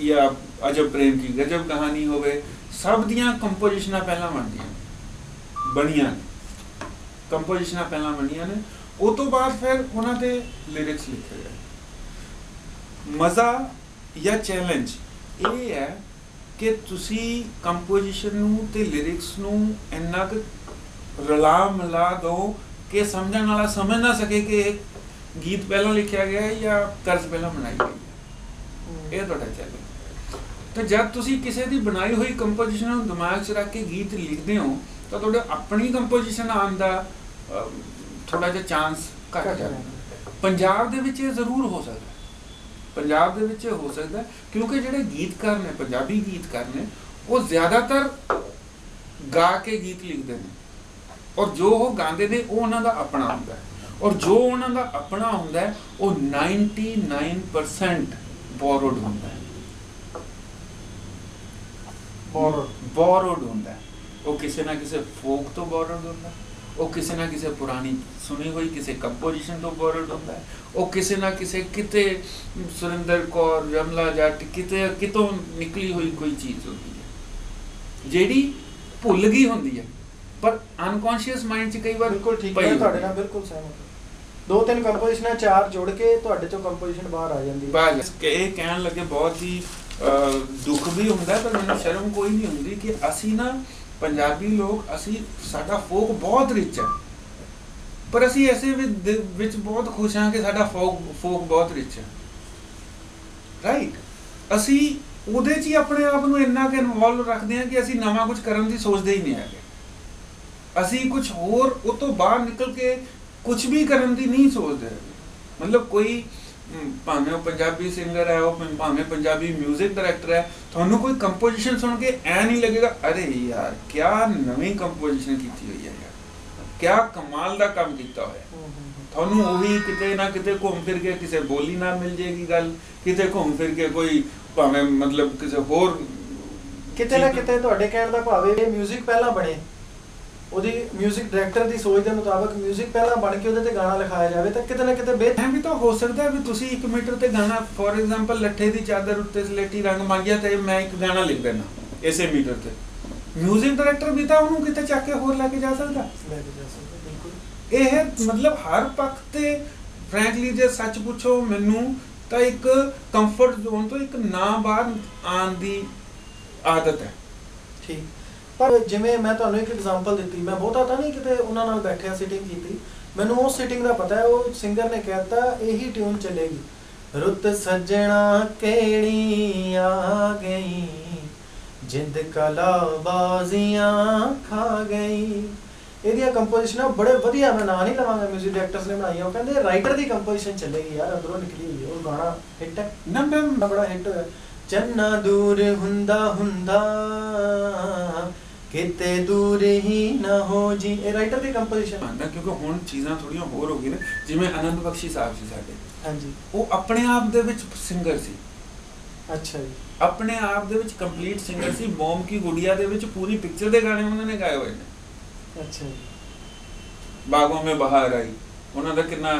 ਜਾਂ ਅਜਬ ਪ੍ਰੇਮ ਕੀ ਗਜਬ ਕਹਾਣੀ ਹੋਵੇ, ਸਭ ਦੀਆਂ ਕੰਪੋਜੀਸ਼ਨਾਂ ਪਹਿਲਾਂ ਬਣੀਆਂ ਨੇ, ਕੰਪੋਜੀਸ਼ਨਾਂ ਪਹਿਲਾਂ ਬਣੀਆਂ ਨੇ। ਉਹ ਤੋਂ ਬਾਅਦ ਫਿਰ ਉਹਨਾਂ ਦੇ ਲਿਰਿਕਸ ਲਿਖੇ ਗਏ। ਮਜ਼ਾ ਜਾਂ ਚੈਲੰਜ ਇਹ ਹੈ ਕਿ ਤੁਸੀਂ ਕੰਪੋਜੀਸ਼ਨ ਨੂੰ ਤੇ ਲਿਰਿਕਸ ਨੂੰ ਇੰਨਾ ਕੁ ਰਲਾ ਮਿਲਾ ਦਿਓ ਕਿ ਸਮਝਣ ਵਾਲਾ ਸਮਝ ਨਾ ਸਕੇ ਕਿ ਇਹ ਗੀਤ ਪਹਿਲਾਂ ਲਿਖਿਆ ਗਿਆ ਹੈ ਜਾਂ ਤਰਜ਼ ਪਹਿਲਾਂ ਬਣਾਈ ਗਈ ਹੈ। ਇਹ ਤੁਹਾਡਾ ਚੈਲੰਜ। ਤੇ ਜਦ ਤੁਸੀਂ ਕਿਸੇ ਦੀ ਬਣਾਈ ਹੋਈ ਕੰਪੋਜੀਸ਼ਨ ਨੂੰ ਦਿਮਾਗ 'ਚ ਰੱਖ ਕੇ ਗੀਤ ਲਿਖਦੇ ਹੋ ਤਾਂ ਤੁਹਾਡੇ ਆਪਣੀ ਕੰਪੋਜੀਸ਼ਨ ਆਉਣ ਦਾ ਥੋੜਾ ਜਿਹਾ ਚਾਂਸ ਘੱਟ ਜਾਂਦਾ। ਪੰਜਾਬ ਦੇ ਵਿੱਚ ਇਹ ਜ਼ਰੂਰ ਹੋ ਸਕਦਾ, ਪੰਜਾਬ ਦੇ ਵਿੱਚ ਹੋ ਸਕਦਾ ਕਿਉਂਕਿ ਜਿਹੜੇ ਗੀਤਕਾਰ ਨੇ, ਪੰਜਾਬੀ ਗੀਤਕਾਰ ਨੇ, ਉਹ ਜ਼ਿਆਦਾਤਰ ਗਾ ਕੇ ਗੀਤ ਲਿਖਦੇ ਨੇ ਔਰ ਜੋ ਉਹ ਗਾਉਂਦੇ ਨੇ ਉਹ ਉਹਨਾਂ ਦਾ ਆਪਣਾ ਹੁੰਦਾ ਹੈ, ਔਰ ਜੋ ਉਹਨਾਂ ਦਾ ਆਪਣਾ ਹੁੰਦਾ ਹੈ ਉਹ 99% ਬੋਰੋਡ ਹੁੰਦਾ ਹੈ। ਬੋਰੋਡ ਹੁੰਦਾ ਹੈ, ਉਹ ਕਿਸੇ ਨਾ ਕਿਸੇ ਫੋਕ ਤੋਂ ਬੋਰੋਡ ਹੁੰਦਾ ਹੈ, ਉਹ ਕਿਸੇ ਨਾ ਕਿਸੇ ਪੁਰਾਣੀ ਸੁਣੀ ਹੋਈ ਕਿਸੇ ਕੰਪੋਜੀਸ਼ਨ ਤੋਂ ਬੋਰੋਡ ਹੁੰਦਾ ਹੈ, ਉਹ ਕਿਸੇ ਨਾ ਕਿਸੇ ਕਿਤੇ ਸੁਰਿੰਦਰ ਕੌਰ, ਯਮਲਾ ਜੱਟ ਕਿਤੋਂ ਨਿਕਲੀ ਹੋਈ ਕੋਈ ਚੀਜ਼ ਹੁੰਦੀ ਹੈ ਜਿਹੜੀ ਭੁੱਲ ਗਈ ਹੁੰਦੀ ਹੈ ਪਰ ਅਨਕੌਂਸ਼ੀਅਸ ਮਾਈਂਡ 'ਚ ਕਈ ਵਾਰ। ਬਿਲਕੁਲ ਠੀਕ ਹੈ, ਤੁਹਾਡੇ ਨਾਲ ਬਿਲਕੁਲ ਸਹਿਮਤ। 2-3 ਕੰਪੋਜੀਸ਼ਨਾਂ 4 ਜੋੜ ਕੇ ਤੁਹਾਡੇ ਚੋਂ ਕੰਪੋਜੀਸ਼ਨ ਬਾਹਰ ਆ ਜਾਂਦੀ ਹੈ। ਇਹ ਕਹਿਣ ਲੱਗੇ ਬਹੁਤ ਹੀ ਦੁੱਖ ਵੀ ਹੁੰਦਾ, ਪਰ ਮੈਨੂੰ ਸ਼ਰਮ ਕੋਈ ਨਹੀਂ ਹੁੰਦੀ ਕਿ ਅਸੀਂ ਨਾ ਪੰਜਾਬੀ ਲੋਕ, ਅਸੀਂ ਸਾਡਾ ਫੋਕ ਬਹੁਤ ਰਿਚ ਹੈ, ਪਰ ਅਸੀਂ ਐਸੇ ਵਿੱਚ ਬਹੁਤ ਖੁਸ਼ ਹਾਂ ਕਿ ਸਾਡਾ ਫੋਕ ਬਹੁਤ ਰਿਚ ਹੈ, ਰਾਈਟ। ਅਸੀਂ ਉਹਦੇ 'ਚ ਹੀ ਆਪਣੇ ਆਪ ਨੂੰ ਇੰਨਾ ਕਿ ਇਨਵੋਲਵ ਰੱਖਦੇ ਹਾਂ ਕਿ ਅਸੀਂ ਨਵਾਂ ਕੁਝ ਕਰਨ ਦੀ ਸੋਚਦੇ ਹੀ ਨਹੀਂ ਹੈਗੇ। ਅਸੀਂ ਕੁਝ ਹੋਰ ਉਹ ਤੋਂ ਬਾਹਰ ਨਿਕਲ ਕੇ ਕੁਝ ਵੀ ਕਰਨ ਦੀ ਨਹੀਂ ਸੋਚਦੇ ਹੈਗੇ। ਮਤਲਬ ਕੋਈ ਭਾਵੇਂ ਉਹ ਪੰਜਾਬੀ ਸਿੰਗਰ ਹੈ, ਉਹ ਭਾਵੇਂ ਪੰਜਾਬੀ ਮਿਊਜ਼ਿਕ ਡਾਇਰੈਕਟਰ ਹੈ, ਤੁਹਾਨੂੰ ਕੋਈ ਕੰਪੋਜੀਸ਼ਨ ਸੁਣ ਕੇ ਐ ਨਹੀਂ ਲੱਗੇਗਾ ਅਰੇ ਯਾਰ ਕਿਆ ਨਵੀਂ ਕੰਪੋਜੀਸ਼ਨ ਕੀਤੀ ਹੋਈ ਹੈ ਯਾਰ, ਕਿਆ ਕਮਾਲ ਦਾ ਕੰਮ ਕੀਤਾ ਹੋਇਆ। ਤੁਹਾਨੂੰ ਉਹੀ ਕਿਤੇ ਨਾ ਕਿਤੇ ਘੁੰਮ ਫਿਰ ਕੇ ਕਿਸੇ ਬੋਲੀ ਨਾਲ ਮਿਲ ਜਾਏਗੀ ਗੱਲ, ਕਿਤੇ ਘੁੰਮ ਫਿਰ ਕੇ ਕੋਈ ਭਾਵੇਂ ਮਤਲਬ ਕਿਸੇ ਹੋਰ ਕਿਤੇ ਨਾ ਕਿਤੇ ਤੁਹਾਡੇ ਕਹਿਣ ਦਾ ਭਾਵ ਇਹ ਮਿਊਜ਼ਿਕ ਪਹਿਲਾਂ ਬਣੇ, ਉਹਦੀ ਮਿਊਜ਼ਿਕ ਡਾਇਰੈਕਟਰ ਦੀ ਸੋਚ ਦੇ ਮੁਤਾਬਕ ਮਿਊਜ਼ਿਕ ਪਹਿਲਾਂ ਬਣ ਕੇ ਉਹਦੇ ਤੇ ਗਾਣਾ ਲਿਖਾਇਆ ਜਾਵੇ ਤਾਂ ਕਿਤੇ ਨਾ ਕਿਤੇ ਬਿਹਤਰ ਵੀ ਤਾਂ ਹੋ ਸਕਦਾ ਵੀ ਤੁਸੀਂ 1 ਮੀਟਰ ਤੇ ਗਾਣਾ, ਫੋਰ ਐਗਜ਼ਾਮਪਲ ਲੱਠੇ ਦੀ ਚਾਦਰ ਉੱਤੇ ਸਲੇਟੀ ਰੰਗ ਮੰਗਿਆ ਤੇ ਮੈਂ ਇੱਕ ਗਾਣਾ ਲਿਖ ਦੇਣਾ ਇਸੇ ਮੀਟਰ ਤੇ, ਮਿਊਜ਼ਿਕ ਡਾਇਰੈਕਟਰ ਵੀ ਤਾਂ ਉਹਨੂੰ ਕਿਤੇ ਚੱਕ ਕੇ ਹੋਰ ਲੈ ਕੇ ਜਾ ਸਕਦਾ। ਬਿਲਕੁਲ ਇਹ ਮਤਲਬ ਹਰ ਪੱਖ ਤੇ ਫ੍ਰੈਂਕਲੀ ਜੇ ਸੱਚ ਪੁੱਛੋ ਮੈਨੂੰ ਤਾਂ ਇੱਕ ਕੰਫਰਟ ਜ਼ੋਨ ਤੋਂ ਇੱਕ ਨਾ ਬਾਹਰ ਆਉਣ ਦੀ ਆਦਤ ਹੈ। ਠੀਕ, ਪਰ ਜਿਵੇਂ ਮੈਂ ਤੁਹਾਨੂੰ ਇੱਕ ਐਗਜ਼ਾਮਪਲ ਦਿੱਤੀ, ਮੈਂ ਬਹੁਤਾ ਤਾਂ ਨਹੀਂ ਕਿਤੇ ਉਹਨਾਂ ਨਾਲ ਬੈਠਿਆ ਸਿਟਿੰਗ ਕੀਤੀ, ਮੈਨੂੰ ਉਸ ਸਿਟਿੰਗ ਦਾ ਪਤਾ ਹੈ। ਉਹ ਸਿੰਗਰ ਨੇ ਕਹਿਤਾ ਇਹੀ ਟਿਊਨ ਚੱਲੇਗੀ, ਰੁੱਤ ਸੱਜਣਾ ਕਿਹੜੀ ਆ ਗਈ, ਜਿੰਦ ਕਲਾ ਬਾਜ਼ੀਆਂ ਖਾ ਗਈ। ਇਹਦੀਆਂ ਕੰਪੋਜੀਸ਼ਨਾਂ ਬੜੇ ਵਧੀਆ, ਮੈਂ ਨਾਂ ਨਹੀਂ ਲਵਾਂਗਾ, ਮਿਊਜ਼ਿਕ ਡਾਇਰੈਕਟਰਸ ਨੇ ਬਣਾਈਆਂ। ਉਹ ਕਹਿੰਦੇ ਰਾਈਟਰ ਦੀ ਕੰਪੋਜੀਸ਼ਨ ਚੱਲੇਗੀ ਯਾਰ, ਅੰਦਰੋਂ ਨਿਕਲੀ ਹੋਈ ਹੈ। ਉਹ ਗਾਣਾ ਹਿੱਟ ਹੈ ਨਾ, ਮੈਂ ਬੜਾ ਹਿੱਟ ਹੋਇਆ। ਚੰਨਾ ਦੂਰ ਹੁੰਦਾ ਹੁੰਦਾ ਕਿਤੇ ਦੂਰ ਹੀ ਨਾ ਹੋ ਜੀ, ਇਹ ਰਾਈਟਰ ਦੀ ਕੰਪੋਜੀਸ਼ਨ ਆਂਦਾ। ਕਿਉਂਕਿ ਹੁਣ ਚੀਜ਼ਾਂ ਥੋੜੀਆਂ ਹੋਰ ਹੋ ਗਈਆਂ ਨੇ, ਜਿਵੇਂ ਆਨੰਦ ਬਖਸ਼ੀ ਸਾਹਿਬ ਸੀ ਸਾਡੇ, ਹਾਂਜੀ, ਉਹ ਆਪਣੇ ਆਪ ਦੇ ਵਿੱਚ ਸਿੰਗਰ ਸੀ। ਅੱਛਾ ਜੀ, ਆਪਣੇ ਆਪ ਦੇ ਵਿੱਚ ਕੰਪਲੀਟ ਸਿੰਗਰ ਸੀ। ਮੋਮ ਕੀ ਗੁੜੀਆ ਦੇ ਵਿੱਚ ਪੂਰੀ ਪਿਕਚਰ ਦੇ ਗਾਣੇ ਉਹਨਾਂ ਨੇ ਗਾਏ ਹੋਏ ਨੇ। ਅੱਛਾ ਜੀ, ਬਾਗੋਂ ਮੇਂ ਬਹਾਰ ਆਈ ਉਹਨਾਂ ਦਾ ਕਿੰਨਾ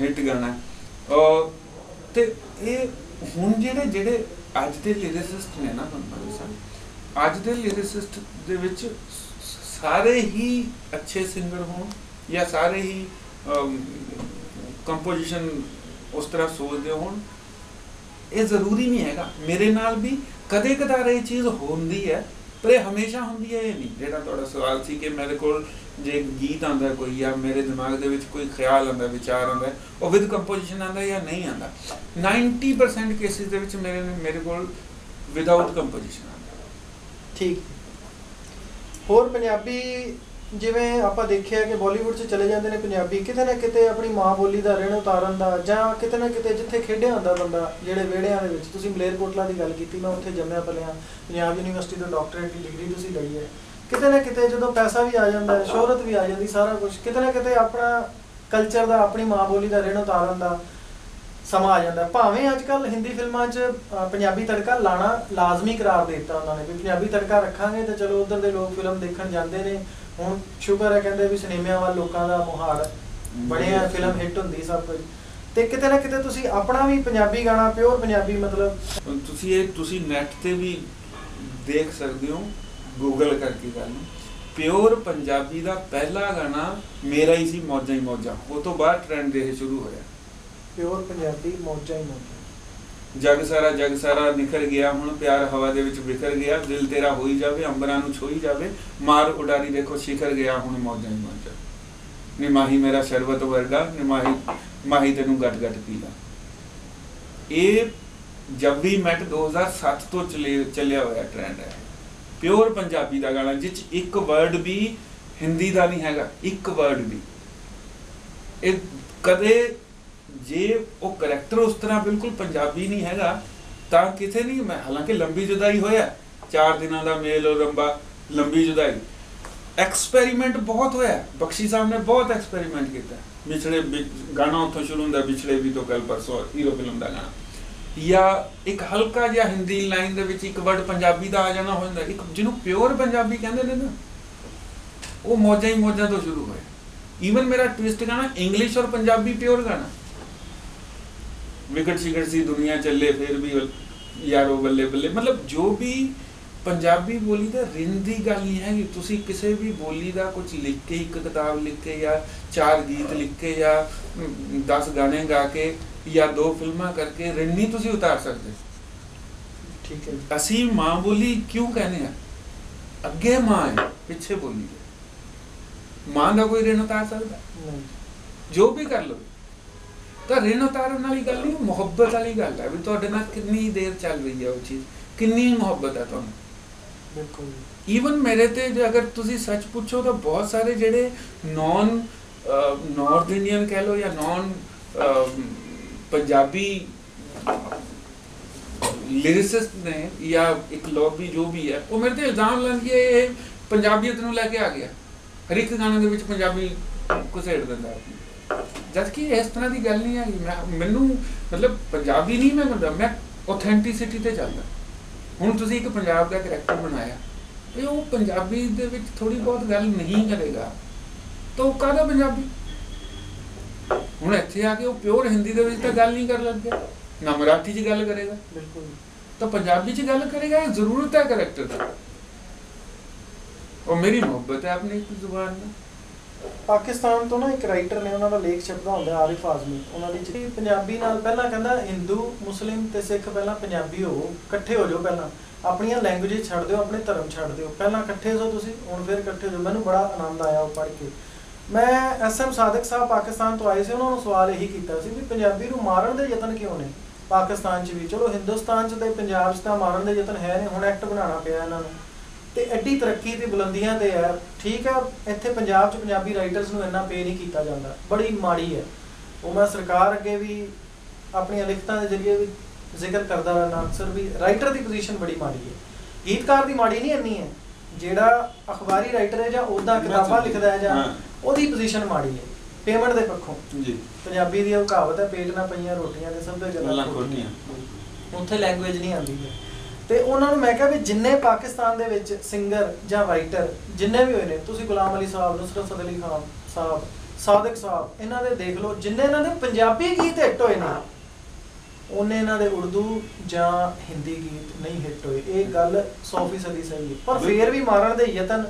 ਹਿੱਟ ਗਾਣਾ। ਤੇ ਇਹ ਹੁਣ ਜਿਹੜੇ ਅੱਜ ਦੇ ਲਿਰਿਸਿਸਟ ਨੇ ਨਾ, ਅੱਜ ਦੇ ਲਿਰਿਸਿਸਟ ਦੇ ਵਿੱਚ ਸਾਰੇ ਹੀ ਅੱਛੇ ਸਿੰਗਰ ਹੋਣ ਜਾਂ ਸਾਰੇ ਹੀ ਕੰਪੋਜੀਸ਼ਨ ਉਸ ਤਰ੍ਹਾਂ ਸੋਚਦੇ ਹੋਣ, ਇਹ ਜ਼ਰੂਰੀ ਨਹੀਂ ਹੈਗਾ। ਮੇਰੇ ਨਾਲ ਵੀ ਕਦੇ ਕਦਾਰ ਇਹ ਚੀਜ਼ ਹੁੰਦੀ ਹੈ, ਪਰ ਇਹ ਹਮੇਸ਼ਾ ਹੁੰਦੀ ਹੈ ਇਹ ਨਹੀਂ। ਜਿਹੜਾ ਤੁਹਾਡਾ ਸਵਾਲ ਸੀ ਕਿ ਮੇਰੇ ਕੋਲ ਜੇ ਗੀਤ ਆਉਂਦਾ ਕੋਈ ਜਾਂ ਮੇਰੇ ਦਿਮਾਗ ਦੇ ਵਿੱਚ ਕੋਈ ਖਿਆਲ ਆਉਂਦਾ, ਵਿਚਾਰ ਆਉਂਦਾ, ਉਹ ਵਿਦ ਕੰਪੋਜੀਸ਼ਨ ਆਉਂਦਾ ਜਾਂ ਨਹੀਂ ਆਉਂਦਾ, 90% ਕੇਸਿਸ ਦੇ ਵਿੱਚ ਮੇਰੇ ਕੋਲ ਵਿਦਆਊਟ ਕੰਪੋਜੀਸ਼ਨ ਆਉਂਦਾ। ਠੀਕ। ਹੋਰ ਪੰਜਾਬੀ ਜਿਵੇਂ ਆਪਾਂ ਦੇਖਿਆ ਕਿ ਬਾਲੀਵੁੱਡ 'ਚ ਚਲੇ ਜਾਂਦੇ ਨੇ ਪੰਜਾਬੀ, ਕਿਤੇ ਨਾ ਕਿਤੇ ਆਪਣੀ ਮਾਂ ਬੋਲੀ ਦਾ ਰਿਣ ਉਤਾਰਨ ਦਾ, ਜਾਂ ਕਿਤੇ ਨਾ ਕਿਤੇ ਜਿੱਥੇ ਖੇਡਿਆ ਹੁੰਦਾ ਬੰਦਾ, ਜਿਹੜੇ ਵਿਹੜਿਆਂ ਦੇ ਵਿੱਚ, ਤੁਸੀਂ ਮਲੇਰਕੋਟਲਾ ਦੀ ਗੱਲ ਕੀਤੀ, ਮੈਂ ਉੱਥੇ ਜੰਮਿਆ ਪਲਿਆ, ਪੰਜਾਬ ਯੂਨੀਵਰਸਿਟੀ ਤੋਂ ਡਾਕਟਰੇਟ ਦੀ ਡਿਗਰੀ ਤੁਸੀਂ ਲਈ ਹੈ। ਕਿਤੇ ਨਾ ਕਿਤੇ ਜਦੋਂ ਪੈਸਾ ਵੀ ਆ ਜਾਂਦਾ, ਸ਼ੋਹਰਤ ਵੀ ਆ ਜਾਂਦੀ, ਸਾਰਾ ਕੁਝ, ਕਿਤੇ ਨਾ ਕਿਤੇ ਆਪਣਾ ਕਲਚਰ ਦਾ, ਆਪਣੀ ਮਾਂ ਬੋਲੀ ਦਾ ਰਿਣ ਉਤਾਰਨ ਦਾ ਸਮਾਂ ਆ ਜਾਂਦਾ। ਭਾਵੇਂ ਅੱਜ ਕੱਲ੍ਹ ਹਿੰਦੀ ਫਿਲਮਾਂ 'ਚ ਪੰਜਾਬੀ ਤੜਕਾ ਲਾਣਾ ਲਾਜ਼ਮੀ ਕਰਾਰ ਦੇ ਦਿੱਤਾ ਉਹਨਾਂ ਨੇ, ਵੀ ਪੰਜਾਬੀ ਤੜਕਾ ਰੱਖਾਂਗੇ ਤਾਂ ਚਲੋ ਉੱਧਰ ਦੇ ਲੋਕ ਫਿਲਮ ਦੇਖਣ ਜਾਂਦੇ ਨੇ। ਹੁਣ ਸ਼ੁਕਰ ਹੈ ਕਹਿੰਦੇ ਵੀ ਸਿਨੇਮਿਆਂ ਵੱਲ ਲੋਕਾਂ ਦਾ ਮੁਹਾਰ ਬਣਿਆ, ਫਿਲਮ ਹਿੱਟ ਹੁੰਦੀ ਸਭ ਕੁਝ। ਤੇ ਕਿਤੇ ਨਾ ਕਿਤੇ ਤੁਸੀਂ ਆਪਣਾ ਵੀ ਪੰਜਾਬੀ ਗਾਣਾ, ਪਿਓਰ ਪੰਜਾਬੀ, ਮਤਲਬ ਤੁਸੀਂ ਨੈਟ ਤੇ ਵੀ ਦੇਖ ਸਕਦੇ ਹੋ, ਗੂਗਲ ਕਰਕੇ ਗੱਲ ਨੂੰ, ਪਿਓਰ ਪੰਜਾਬੀ ਦਾ ਪਹਿਲਾ ਗਾਣਾ ਮੇਰਾ ਹੀ ਸੀ, ਮੌਜਾਂ ਹੀ ਮੌਜਾਂ। ਉਹ ਤੋਂ ਬਾਅਦ ਟ੍ਰੈਂਡ ਇਹ ਸ਼ੁਰੂ ਹੋਇਆ, ਪਿਓਰ ਪੰਜਾਬੀ ਮੌਜਾਂ ਹੀ ਮੌਜਾਂ। ਜਗ ਸਾਰਾ ਨਿਖਰ ਗਿਆ, ਹੁਣ ਪਿਆਰ ਹਵਾ ਦੇ ਵਿੱਚ ਵਿਖਰ ਗਿਆ, ਦਿਲ ਤੇਰਾ ਹੋਈ ਜਾਵੇ, ਅੰਬਰਾਂ ਨੂੰ ਛੋਈ ਜਾਵੇ, ਮਾਰ ਉਡਾਰੀ ਦੇਖੋ ਸ਼ਿਖਰ ਗਿਆ, ਹੁਣ ਮੌਜਾਂ ਹੀ ਮੌਜਾਂ। ਨਿਮਾਹੀ ਮੇਰਾ ਸ਼ਰਬਤ ਵਰਗਾ, ਨਿਮਾਹੀ ਤੈਨੂੰ ਗੱਟ ਗੱਟ ਪੀ ਲਾ। ਇਹ ਜਬ ਵੀ ਮੈਟ 2007 ਤੋਂ ਚੱਲਿਆ ਹੋਇਆ ਟ੍ਰੈਂਡ ਹੈ। ਪਿਓਰ ਪੰਜਾਬੀ ਦਾ ਗਾਣਾ ਜਿਹ 'ਚ ਇੱਕ ਵਰਡ ਵੀ ਹਿੰਦੀ ਦਾ ਨਹੀਂ ਹੈਗਾ, ਇੱਕ ਵਰਡ ਵੀ। ਇਹ ਕਦੇ ਜੇ ਉਹ ਕਰੈਕਟਰ ਉਸ ਤਰ੍ਹਾਂ ਬਿਲਕੁਲ ਪੰਜਾਬੀ ਨਹੀਂ ਹੈਗਾ ਤਾਂ ਕਿਤੇ ਨਹੀਂ। ਮੈਂ ਹਾਲਾਂਕਿ ਲੰਬੀ ਜੁਦਾਈ ਹੋਇਆ, 4 ਦਿਨਾਂ ਦਾ ਮੇਲ ਰੰਬਾ, ਲੰਬੀ ਜੁਦਾਈ, ਐਕਸਪੈਰੀਮੈਂਟ ਬਹੁਤ ਹੋਇਆ। ਬਖਸ਼ੀ ਸਾਹਿਬ ਨੇ ਬਹੁਤ ਐਕਸਪੈਰੀਮੈਂਟ ਕੀਤਾ। ਵਿਛੜੇ ਗਾਣਾ ਉੱਥੋਂ ਸ਼ੁਰੂ ਹੁੰਦਾ, ਵਿਛੜੇ ਵੀ ਤੋਂ ਕੱਲ ਪਰਸੋਂ, ਹੀਰੋ ਫਿਲਮ ਦਾ ਗਾਣਾ। ਜਾਂ ਇੱਕ ਹਲਕਾ ਜਿਹਾ ਹਿੰਦੀ ਲਾਈਨ ਦੇ ਵਿੱਚ ਇੱਕ ਵਰਡ ਪੰਜਾਬੀ ਦਾ ਆ ਜਾਣਾ ਹੋ ਜਾਂਦਾ। ਇੱਕ ਜਿਹਨੂੰ ਪਿਓਰ ਪੰਜਾਬੀ ਕਹਿੰਦੇ ਨੇ ਨਾ, ਉਹ ਮੌਜਾਂ ਹੀ ਮੌਜਾਂ ਤੋਂ ਸ਼ੁਰੂ ਹੋਇਆ। ਈਵਨ ਮੇਰਾ ਟਵਿਸਟ ਗਾਣਾ ਇੰਗਲਿਸ਼ ਔਰ ਪੰਜਾਬੀ ਪਿਓਰ ਗਾਣਾ, ਵਿਕਟ ਸ਼ਿਕਟ ਸੀ ਦੁਨੀਆ ਚੱਲੇ ਫਿਰ ਵੀ ਯਾਰੋ ਬੱਲੇ ਬੱਲੇ। ਮਤਲਬ ਜੋ ਵੀ ਪੰਜਾਬੀ ਬੋਲੀ ਦਾ ਰਿਣ ਦੀ ਗੱਲ ਨਹੀਂ ਹੈਗੀ। ਤੁਸੀਂ ਕਿਸੇ ਵੀ ਬੋਲੀ ਦਾ ਕੁਝ ਲਿਖ ਕੇ, ਇੱਕ ਕਿਤਾਬ ਲਿਖ ਕੇ ਜਾਂ 4 ਗੀਤ ਲਿਖ ਕੇ ਜਾਂ 10 ਗਾਣੇ ਗਾ ਕੇ ਜਾਂ 2 ਫਿਲਮਾਂ ਕਰਕੇ ਰਿਣ ਨਹੀਂ ਤੁਸੀਂ ਉਤਾਰ ਸਕਦੇ। ਠੀਕ ਹੈ। ਅਸੀਂ ਮਾਂ ਬੋਲੀ ਕਿਉਂ ਕਹਿੰਦੇ ਆ? ਅੱਗੇ ਮਾਂ ਹੈ, ਪਿੱਛੇ ਬੋਲੀ ਹੈ। ਮਾਂ ਦਾ ਕੋਈ ਰਿਣ ਉਤਾਰ ਸਕਦਾ ਨਹੀਂ। ਜੋ ਵੀ ਕਰ ਲਓ ਤਾਂ ਰਿਣ ਉਤਾਰਨ ਵਾਲੀ ਗੱਲ ਨਹੀਂ, ਮੁਹੱਬਤ ਵਾਲੀ ਗੱਲ ਹੈ ਵੀ ਤੁਹਾਡੇ ਨਾਲ ਕਿੰਨੀ ਦੇਰ ਚੱਲ ਰਹੀ ਹੈ ਉਹ ਚੀਜ਼, ਕਿੰਨੀ ਮੁਹੱਬਤ ਹੈ ਤੁਹਾਨੂੰ। ਬਿਲਕੁਲ। ਈਵਨ ਮੇਰੇ ਤੇ ਅਗਰ ਤੁਸੀਂ ਸੱਚ ਪੁੱਛੋ ਤਾਂ ਬਹੁਤ ਸਾਰੇ ਜਿਹੜੇ ਨਾਰਥ ਇੰਡੀਅਨ ਕਹਿ ਲਓ ਜਾਂ ਪੰਜਾਬੀ ਲਿਰਿਸਿਸਟ ਨੇ ਜਾਂ ਇੱਕ ਲੌਬੀ ਜੋ ਵੀ ਹੈ, ਉਹ ਮੇਰੇ ਤੇ ਇਲਜ਼ਾਮ ਲਾਉਂਦੀ ਹੈ ਇਹ ਪੰਜਾਬੀਅਤ ਨੂੰ ਲੈ ਕੇ ਆ ਗਿਆ, ਹਰ ਇੱਕ ਗਾਣੇ ਦੇ ਵਿੱਚ ਪੰਜਾਬੀ ਘੁਸੇੜ ਦਿੰਦਾ। ਜਦ ਕਿ ਇਸ ਤਰ੍ਹਾਂ ਦੀ ਗੱਲ ਨਹੀਂ ਹੈਗੀ। ਮੈਨੂੰ ਮਤਲਬ ਪੰਜਾਬੀ ਨਹੀਂ ਮੈਂ ਮੰਨਦਾ, ਮੈਂ ਆਥੈਂਟਿਸਿਟੀ ਤੇ ਚੱਲਦਾ। ਹੁਣ ਤੁਸੀਂ ਇੱਕ ਪੰਜਾਬ ਦਾ ਕਰੈਕਟਰ ਬਣਾਇਆ ਤੇ ਉਹ ਪੰਜਾਬੀ ਦੇ ਵਿੱਚ ਥੋੜੀ ਬਹੁਤ ਗੱਲ ਨਹੀਂ ਕਰੇਗਾ ਤਾਂ ਉਹ ਕਾਹਦਾ ਪੰਜਾਬੀ? ਹੁਣ ਇੱਥੇ ਆ ਕੇ ਉਹ ਪਿਓਰ ਹਿੰਦੀ ਦੇ ਵਿੱਚ ਤਾਂ ਗੱਲ ਨਹੀਂ ਕਰਨ ਲੱਗਿਆ, ਨਾ ਮਰਾਠੀ 'ਚ ਗੱਲ ਕਰੇਗਾ, ਬਿਲਕੁਲ ਤਾਂ ਪੰਜਾਬੀ 'ਚ ਗੱਲ ਕਰੇਗਾ। ਇਹ ਜ਼ਰੂਰਤ ਹੈ ਕਰੈਕਟਰ ਦੀ, ਉਹ ਮੇਰੀ ਮੁਹੱਬਤ ਹੈ ਆਪਣੀ ਇੱਕ ਜ਼ੁਬਾਨ ਨਾਲ। ਪਾਕਿਸਤਾਨ ਤੋਂ ਨਾ ਇੱਕ ਰਾਈਟਰ ਨੇ, ਉਹਨਾਂ ਦਾ ਲੇਖ ਛਪਦਾ ਹੁੰਦਾ ਆਰਿਫ ਆਜ਼ਮੀ, ਉਹਨਾਂ ਦੀ ਜਿਹੜੀ ਪੰਜਾਬੀ ਨਾਲ ਪਹਿਲਾਂ ਕਹਿੰਦਾ ਹਿੰਦੂ ਮੁਸਲਿਮ ਤੇ ਸਿੱਖ ਪਹਿਲਾਂ ਪੰਜਾਬੀ ਹੋਵੋ, ਇਕੱਠੇ ਹੋ ਜਾਓ, ਪਹਿਲਾਂ ਆਪਣੀਆਂ ਲੈਂਗੁਏਜ ਛੱਡ ਦਿਓ, ਆਪਣੇ ਧਰਮ ਛੱਡ ਦਿਓ, ਪਹਿਲਾਂ ਇਕੱਠੇ ਹੋ ਤੁਸੀਂ, ਹੁਣ ਫਿਰ ਇਕੱਠੇ ਹੋ ਜਾਓ। ਮੈਨੂੰ ਬੜਾ ਆਨੰਦ ਆਇਆ ਉਹ ਪੜ੍ਹ ਕੇ। ਮੈਂ SM ਸਾਦਿਕ ਸਾਹਿਬ ਪਾਕਿਸਤਾਨ ਤੋਂ ਆਏ ਸੀ, ਉਹਨਾਂ ਨੂੰ ਸਵਾਲ ਇਹੀ ਕੀਤਾ ਸੀ ਵੀ ਪੰਜਾਬੀ ਨੂੰ ਮਾਰਨ ਦੇ ਯਤਨ ਕਿਉਂ ਨੇ ਪਾਕਿਸਤਾਨ 'ਚ ਵੀ? ਚਲੋ ਹਿੰਦੁਸਤਾਨ 'ਚ ਤੇ ਪੰਜਾਬ 'ਚ ਤਾਂ ਮਾਰਨ ਦੇ ਯਤਨ ਹੈ ਨੇ, ਹੁਣ ਐਕਟ ਬਣਾਉਣਾ ਪਿਆ ਇਹਨਾਂ ਨੂੰ ਤੇ ਐਡੀ ਤਰੱਕੀ ਦੀ ਬੁਲੰਦੀਆਂ ਤੇ ਹੈ, ਠੀਕ ਹੈ। ਇੱਥੇ ਪੰਜਾਬ 'ਚ ਪੰਜਾਬੀ ਰਾਈਟਰਸ ਨੂੰ ਇੰਨਾ ਪੇ ਨਹੀਂ ਕੀਤਾ ਜਾਂਦਾ, ਬੜੀ ਮਾੜੀ ਹੈ ਉਹ। ਮੈਂ ਸਰਕਾਰ ਅੱਗੇ ਵੀ ਆਪਣੀਆਂ ਲਿਖਤਾਂ ਦੇ ਜ਼ਰੀਏ ਵੀ ਜ਼ਿਕਰ ਕਰਦਾ ਰਹਿਣਾ ਅਕਸਰ ਵੀ ਰਾਈਟਰ ਦੀ ਪੋਜੀਸ਼ਨ ਬੜੀ ਮਾੜੀ ਹੈ। ਗੀਤਕਾਰ ਦੀ ਮਾੜੀ ਨਹੀਂ ਇੰਨੀ ਹੈ, ਜਿਹੜਾ ਅਖਬਾਰੀ ਰਾਈਟਰ ਹੈ ਜਾਂ ਉੱਦਾਂ ਕਿਤਾਬਾਂ ਲਿਖਦਾ ਹੈ ਜਾਂ ਉਹਦੀ ਪੋਜੀਸ਼ਨ ਮਾੜੀ ਹੈ ਪੇਮੈਂਟ ਦੇ ਪੱਖੋਂ ਜੀ। ਪੰਜਾਬੀ ਦੀ ਉਹ ਕਹਾਵਤ ਹੈ, ਪੇਟ ਨਾ ਪਈਆਂ ਰੋਟੀਆਂ ਦੇ ਸਭ ਤੋਂ ਗੱਲਾਂ ਖੋਟੀਆਂ, ਉੱਥੇ ਲੈਂਗੁਏਜ ਨਹੀਂ ਆਉਂਦੀ ਹੈ। ਤੇ ਉਹਨਾਂ ਨੂੰ ਮੈਂ ਕਿਹਾ ਵੀ ਜਿੰਨੇ ਪਾਕਿਸਤਾਨ ਦੇ ਵਿੱਚ ਸਿੰਗਰ ਜਾਂ ਰਾਈਟਰ ਜਿੰਨੇ ਵੀ ਹੋਏ ਨੇ, ਤੁਸੀਂ ਗੁਲਾਮ ਅਲੀ ਸਾਹਿਬ, ਨੁਸਰਤ ਫਤਿਹ ਅਲੀ ਖਾਨ ਸਾਹਿਬ, ਸਾਦਿਕ ਸਾਹਿਬ, ਇਹਨਾਂ ਦੇ ਦੇਖ ਲਓ, ਜਿੰਨੇ ਇਹਨਾਂ ਦੇ ਪੰਜਾਬੀ ਗੀਤ ਹਿੱਟ ਹੋਏ ਨੇ ਉਹਨੇ ਇਹਨਾਂ ਦੇ ਉਰਦੂ ਜਾਂ ਹਿੰਦੀ ਗੀਤ ਨਹੀਂ ਹਿੱਟ ਹੋਏ। ਇਹ ਗੱਲ 100% ਸਹੀ ਹੈ, ਪਰ ਫੇਰ ਵੀ ਮਾਰਨ ਦੇ ਯਤਨ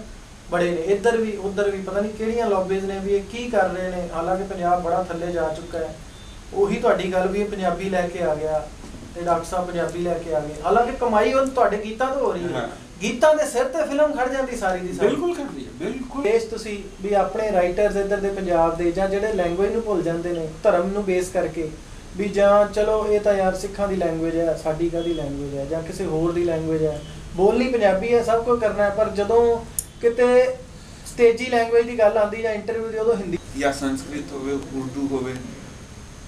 ਬੜੇ ਨੇ, ਇੱਧਰ ਵੀ ਉੱਧਰ ਵੀ। ਪਤਾ ਨਹੀਂ ਕਿਹੜੀਆਂ ਲੌਬੀਜ਼ ਨੇ ਵੀ ਇਹ ਕੀ ਕਰ ਰਹੇ ਨੇ, ਹਾਲਾਂਕਿ ਪੰਜਾਬ ਬੜਾ ਥੱਲੇ ਜਾ ਚੁੱਕਾ ਹੈ। ਉਹੀ ਤੁਹਾਡੀ ਗੱਲ ਵੀ ਇਹ ਪੰਜਾਬੀ ਲੈ ਕੇ ਆ ਗਿਆ ਤੇ ਡਾਕਟਰ ਸਾਹਿਬ ਪੰਜਾਬੀ ਲੈ ਕੇ ਆ ਗਏ, ਹਾਲਾਂਕਿ ਕਮਾਈ ਉਹ ਤੁਹਾਡੇ ਗੀਤਾਂ ਤੋਂ ਹੋ ਰਹੀ ਹੈ। ਗੀਤਾਂ ਦੇ ਸਿਰ ਤੇ ਫਿਲਮ ਖੜ ਜਾਂਦੀ ਸਾਰੀ ਦੀ ਸਾਰੀ। ਬਿਲਕੁਲ ਕਰਦੀ ਹੈ, ਬਿਲਕੁਲ। ਦੇਸ਼ ਤੁਸੀਂ ਵੀ ਆਪਣੇ ਰਾਈਟਰਸ ਇੱਧਰ ਦੇ ਪੰਜਾਬ ਦੇ ਜਾਂ ਜਿਹੜੇ ਲੈਂਗੁਏਜ ਨੂੰ ਭੁੱਲ ਜਾਂਦੇ ਨੇ ਧਰਮ ਨੂੰ ਬੇਸ ਕਰਕੇ ਵੀ, ਜਾਂ ਚਲੋ ਇਹ ਤਾਂ ਯਾਰ ਸਿੱਖਾਂ ਦੀ ਲੈਂਗੁਏਜ ਹੈ, ਸਾਡੀ ਕਾਹਦੀ ਲੈਂਗੁਏਜ ਹੈ, ਜਾਂ ਕਿਸੇ ਹੋਰ ਦੀ ਲੈਂਗੁਏਜ ਹੈ, ਬੋਲਣੀ ਪੰਜਾਬੀ ਹੈ, ਸਭ ਕੁਝ ਕਰਨਾ ਹੈ, ਪਰ ਜਦੋਂ ਕਿਤੇ ਸਟੇਜੀ ਲੈਂਗੁਏਜ ਦੀ ਗੱਲ ਆਉਂਦੀ ਜਾਂ ਇੰਟਰਵਿਊ ਦੀ, ਉਦੋਂ ਹਿੰਦੀ ਜਾਂ ਸੰਸਕ੍ਰਿਤ ਹੋਵੇ, ਉਰਦੂ ਹੋਵੇ,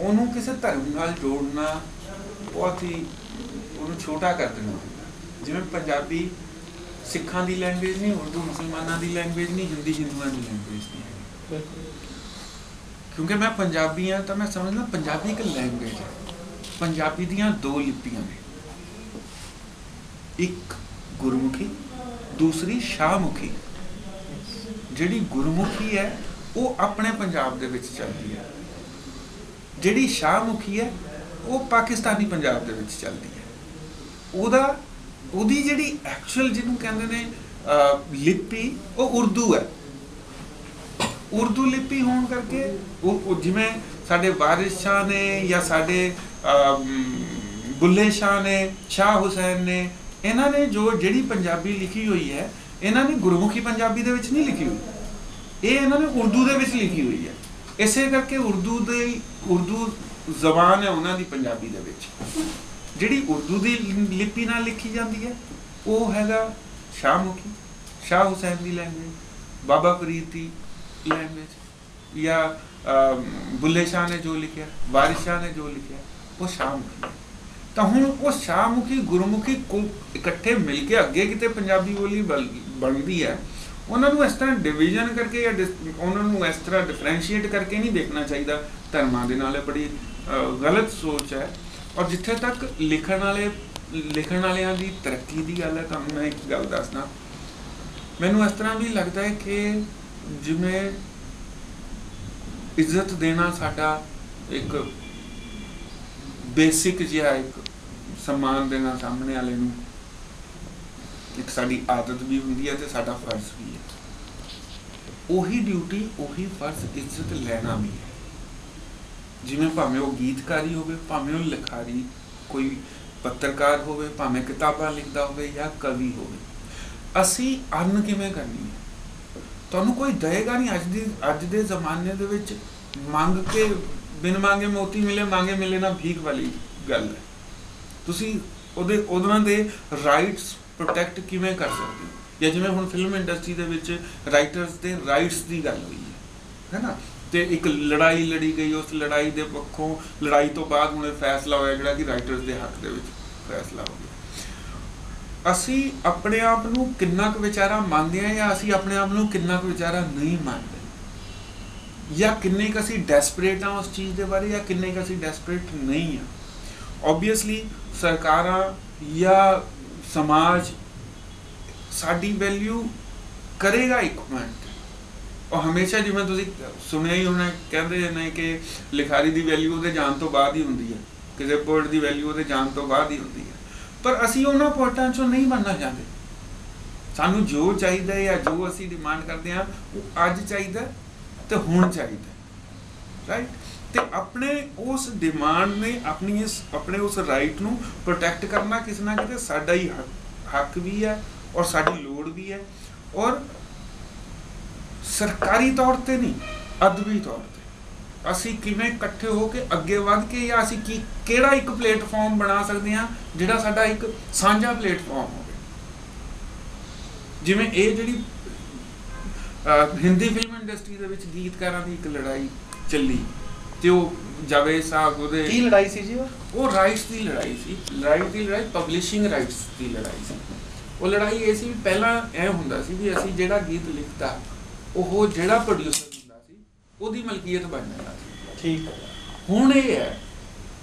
ਉਹਨੂੰ ਕਿਸੇ ਧਰਮ ਨਾਲ ਜੋੜਨਾ ਬਹੁਤ ਹੀ ਉਹਨੂੰ ਛੋਟਾ ਕਰ ਦੇਣਾ। ਜਿਵੇਂ ਪੰਜਾਬੀ ਸਿੱਖਾਂ ਦੀ ਲੈਂਗੁਏਜ ਨਹੀਂ, ਉਰਦੂ ਮੁਸਲਮਾਨਾਂ ਦੀ ਲੈਂਗੁਏਜ ਨਹੀਂ, ਹਿੰਦੀ ਹਿੰਦੂਆਂ ਦੀ ਲੈਂਗੁਏਜ ਨਹੀਂ। ਕਿਉਂਕਿ ਮੈਂ ਪੰਜਾਬੀ ਹਾਂ ਤਾਂ ਮੈਂ ਸਮਝਦਾ ਪੰਜਾਬੀ ਇੱਕ ਲੈਂਗੁਏਜ ਹੈ। ਪੰਜਾਬੀ ਦੀਆਂ 2 ਲਿਪੀਆਂ ਨੇ, ਇੱਕ ਗੁਰਮੁਖੀ, ਦੂਸਰੀ ਸ਼ਾਹਮੁਖੀ। ਜਿਹੜੀ ਗੁਰਮੁਖੀ ਹੈ ਉਹ ਆਪਣੇ ਪੰਜਾਬ ਦੇ ਵਿੱਚ ਚੱਲਦੀ ਹੈ, ਜਿਹੜੀ ਸ਼ਾਹਮੁਖੀ ਹੈ ਉਹ ਪਾਕਿਸਤਾਨੀ ਪੰਜਾਬ ਦੇ ਵਿੱਚ ਚੱਲਦੀ ਹੈ। ਉਹਦੀ ਜਿਹੜੀ ਐਕਚੁਅਲ ਜਿਹਨੂੰ ਕਹਿੰਦੇ ਨੇ ਲਿਪੀ, ਉਹ ਉਰਦੂ ਹੈ। ਉਰਦੂ ਲਿਪੀ ਹੋਣ ਕਰਕੇ ਉਹ ਜਿਵੇਂ ਸਾਡੇ ਵਾਰਿਸ ਸ਼ਾਹ ਨੇ ਜਾਂ ਸਾਡੇ ਬੁੱਲੇ ਸ਼ਾਹ ਨੇ, ਸ਼ਾਹ ਹੁਸੈਨ ਨੇ, ਇਹਨਾਂ ਨੇ ਜਿਹੜੀ ਪੰਜਾਬੀ ਲਿਖੀ ਹੋਈ ਹੈ, ਇਹਨਾਂ ਨੇ ਗੁਰਮੁਖੀ ਪੰਜਾਬੀ ਦੇ ਵਿੱਚ ਨਹੀਂ ਲਿਖੀ ਹੋਈ, ਇਹ ਇਹਨਾਂ ਨੇ ਉਰਦੂ ਦੇ ਵਿੱਚ ਲਿਖੀ ਹੋਈ ਹੈ। ਇਸੇ ਕਰਕੇ ਉਰਦੂ ਜ਼ਬਾਨ ਹੈ ਉਹਨਾਂ ਦੀ ਪੰਜਾਬੀ ਦੇ ਵਿੱਚ। ਜਿਹੜੀ ਉਰਦੂ ਦੀ ਲਿਪੀ ਨਾਲ ਲਿਖੀ ਜਾਂਦੀ ਹੈ ਉਹ ਹੈਗਾ ਸ਼ਾਹਮੁਖੀ, ਸ਼ਾਹ ਹੁਸੈਨ ਦੀ ਲੈਂਗੁਏਜ, ਬਾਬਾ ਫਰੀਦ ਦੀ ਲੈਂਗੁਏਜ, ਜਾਂ ਬੁੱਲੇ ਸ਼ਾਹ ਨੇ ਜੋ ਲਿਖਿਆ, ਵਾਰਿਸ ਸ਼ਾਹ ਨੇ ਜੋ ਲਿਖਿਆ, ਉਹ ਸ਼ਾਹਮੁਖੀ ਹੈ। ਤਾਂ ਹੁਣ ਉਹ ਸ਼ਾਹਮੁਖੀ ਗੁਰਮੁਖੀ ਕੋ ਇਕੱਠੇ ਮਿਲ ਕੇ ਅੱਗੇ ਕਿਤੇ ਪੰਜਾਬੀ ਬੋਲੀ ਬਣਦੀ ਹੈ। ਉਹਨਾਂ ਨੂੰ ਇਸ ਤਰ੍ਹਾਂ ਡਿਵੀਜ਼ਨ ਕਰਕੇ ਜਾਂ ਉਹਨਾਂ ਨੂੰ ਇਸ ਤਰ੍ਹਾਂ ਡਿਫਰੈਂਸ਼ੀਏਟ ਕਰਕੇ ਨਹੀਂ ਦੇਖਣਾ ਚਾਹੀਦਾ ਧਰਮਾਂ ਦੇ ਨਾਲ। ਇਹ ਬੜੀ ਗਲਤ ਸੋਚ ਹੈ। ਔਰ ਜਿੱਥੇ ਤੱਕ ਲਿਖਣ ਵਾਲਿਆਂ ਦੀ ਤਰੱਕੀ ਦੀ ਗੱਲ ਹੈ, ਤੁਹਾਨੂੰ ਮੈਂ ਇੱਕ ਗੱਲ ਦੱਸਦਾ, ਮੈਨੂੰ ਇਸ ਤਰ੍ਹਾਂ ਵੀ ਲੱਗਦਾ ਹੈ ਕਿ ਜਿਵੇਂ ਇੱਜ਼ਤ ਦੇਣਾ ਸਾਡਾ ਇੱਕ ਬੇਸਿਕ ਜਿਹਾ ਇੱਕ ਸਨਮਾਨ ਦੇਣਾ ਸਾਹਮਣੇ ਵਾਲੇ ਨੂੰ ਇੱਕ ਸਾਡੀ ਆਦਤ ਵੀ ਹੁੰਦੀ ਹੈ ਤੇ ਸਾਡਾ ਫਰਜ਼ ਵੀ ਹੈ। ਉਹੀ ਡਿਊਟੀ, ਉਹੀ ਫਰਜ਼ ਇੱਜ਼ਤ ਲੈਣਾ ਵੀ ਹੈ। ਜਿਵੇਂ ਭਾਵੇਂ ਉਹ ਗੀਤਕਾਰੀ ਹੋਵੇ, ਭਾਵੇਂ ਉਹ ਲਿਖਾਰੀ ਕੋਈ ਪੱਤਰਕਾਰ ਹੋਵੇ, ਭਾਵੇਂ ਕਿਤਾਬਾਂ ਲਿਖਦਾ ਹੋਵੇ ਜਾਂ ਕਵੀ ਹੋਵੇ, ਅਸੀਂ ਅਰਨ ਕਿਵੇਂ ਕਰਨੀ ਹੈ? ਤੁਹਾਨੂੰ ਕੋਈ ਦਏਗਾ ਨਹੀਂ। ਅੱਜ ਦੇ ਜ਼ਮਾਨੇ ਦੇ ਵਿੱਚ ਮੰਗ ਕੇ, ਬਿਨ ਮੰਗੇ ਮੋਤੀ ਮਿਲੇ, ਮੰਗੇ ਮਿਲੇ ਨਾ ਭੀਖ ਵਾਲੀ ਗੱਲ ਹੈ। ਤੁਸੀਂ ਉਹਨਾਂ ਦੇ ਰਾਈਟਸ ਪ੍ਰੋਟੈਕਟ ਕਿਵੇਂ ਕਰ ਸਕਦੇ ਹੋ? ਜਾਂ ਜਿਵੇਂ ਹੁਣ ਫਿਲਮ ਇੰਡਸਟਰੀ ਦੇ ਵਿੱਚ ਰਾਈਟਰਸ ਦੇ ਰਾਈਟਸ ਦੀ ਗੱਲ ਹੋਈ ਹੈ ਨਾ, ਤੇ ਇੱਕ ਲੜਾਈ ਲੜੀ ਗਈ, ਉਸ ਲੜਾਈ ਦੇ ਪੱਖੋਂ, ਲੜਾਈ ਤੋਂ ਬਾਅਦ ਹੁਣ ਫੈਸਲਾ ਹੋਇਆ ਜਿਹੜਾ ਕਿ ਰਾਈਟਰਸ ਦੇ ਹੱਕ ਦੇ ਵਿੱਚ ਫੈਸਲਾ ਹੋ ਗਿਆ। ਅਸੀਂ ਆਪਣੇ ਆਪ ਨੂੰ ਕਿੰਨਾ ਕੁ ਵਿਚਾਰਾ ਮੰਨਦੇ ਹਾਂ, ਜਾਂ ਅਸੀਂ ਆਪਣੇ ਆਪ ਨੂੰ ਕਿੰਨਾ ਕੁ ਵਿਚਾਰਾ ਨਹੀਂ ਮੰਨਦੇ, ਜਾਂ ਕਿੰਨੇ ਕੁ ਅਸੀਂ ਡੈਸਪਰੇਟ ਹਾਂ ਉਸ ਚੀਜ਼ ਦੇ ਬਾਰੇ, ਜਾਂ ਕਿੰਨੇ ਕੁ ਅਸੀਂ ਡੈਸਪਰੇਟ ਨਹੀਂ ਹਾਂ। ਓਬਵੀਅਸਲੀ ਸਰਕਾਰਾਂ ਜਾਂ ਸਮਾਜ ਸਾਡੀ ਵੈਲਿਊ ਕਰੇਗਾ ਇੱਕ ਪੁਆਇੰਟ, ਉਹ ਹਮੇਸ਼ਾ, ਜਿਵੇਂ ਤੁਸੀਂ ਸੁਣਿਆ ਹੀ ਹੋਣਾ, ਕਹਿੰਦੇ ਨੇ ਕਿ ਲਿਖਾਰੀ ਦੀ ਵੈਲਿਊ ਉਹਦੇ ਜਾਣ ਤੋਂ ਬਾਅਦ ਹੀ ਹੁੰਦੀ ਹੈ, ਕਿਸੇ ਪੋਇਟ ਦੀ ਵੈਲਿਊ ਉਹਦੇ ਜਾਣ ਤੋਂ ਬਾਅਦ ਹੀ ਹੁੰਦੀ ਹੈ। ਪਰ ਅਸੀਂ ਉਹਨਾਂ ਪੋਇਟਾਂ 'ਚੋਂ ਨਹੀਂ ਬਣਨਾ ਚਾਹੁੰਦੇ। ਸਾਨੂੰ ਜੋ ਚਾਹੀਦਾ ਜਾਂ ਜੋ ਅਸੀਂ ਡਿਮਾਂਡ ਕਰਦੇ ਹਾਂ ਉਹ ਅੱਜ ਚਾਹੀਦਾ ਤੇ ਹੁਣ ਚਾਹੀਦਾ, ਰਾਈਟ? ਤੇ ਆਪਣੇ ਉਸ ਡਿਮਾਂਡ ਨੇ ਆਪਣੇ ਉਸ ਰਾਈਟ ਨੂੰ ਪ੍ਰੋਟੈਕਟ ਕਰਨਾ ਕਿਸੇ ਨਾ ਕਿਤੇ ਸਾਡਾ ਹੀ ਹੱਕ ਵੀ ਹੈ ਔਰ ਸਾਡੀ ਲੋੜ ਵੀ ਹੈ। ਔਰ ਸਰਕਾਰੀ ਤੌਰ ਤੇ ਨਹੀਂ, ਅਦਬੀ ਤੌਰ ਤੇ ਅਸੀਂ ਕਿਵੇਂ ਇਕੱਠੇ ਹੋ ਕੇ ਅੱਗੇ ਵੱਧ ਕੇ, ਜਾਂ ਅਸੀਂ ਕਿਹੜਾ ਇੱਕ ਪਲੇਟਫਾਰਮ ਬਣਾ ਸਕਦੇ ਹਾਂ ਜਿਹੜਾ ਸਾਡਾ ਇੱਕ ਸਾਂਝਾ ਪਲੇਟਫਾਰਮ ਹੋਵੇ। ਜਿਵੇਂ ਇਹ ਜਿਹੜੀ ਹਿੰਦੀ ਫਿਲਮ ਇੰਡਸਟਰੀ ਦੇ ਵਿੱਚ ਗੀਤਕਾਰਾਂ ਦੀ ਇੱਕ ਲੜਾਈ ਚੱਲੀ, ਤੇ ਉਹ ਜਾਵੇਦ ਸਾਹਿਬ, ਉਹਦੇ ਕੀ ਲੜਾਈ ਸੀ ਜੀ? ਉਹ ਰਾਈਟਸ ਦੀ ਲੜਾਈ ਸੀ, ਲੜਾਈ ਪਬਲਿਸ਼ਿੰਗ ਰਾਈਟਸ ਦੀ ਲੜਾਈ ਸੀ। ਉਹ ਲੜਾਈ ਇਹ ਸੀ ਵੀ ਪਹਿਲਾਂ ਇਹ ਹੁੰਦਾ ਸੀ ਵੀ ਅਸੀਂ ਜਿਹੜਾ ਗੀਤ ਲਿਖਦਾ ਉਹ ਜਿਹੜਾ ਪ੍ਰੋਡਿਊਸਰ ਹੁੰਦਾ ਸੀ ਉਹਦੀ ਮਲਕੀਅਤ ਬਣ ਜਾਂਦਾ ਸੀ। ਠੀਕ। ਹੁਣ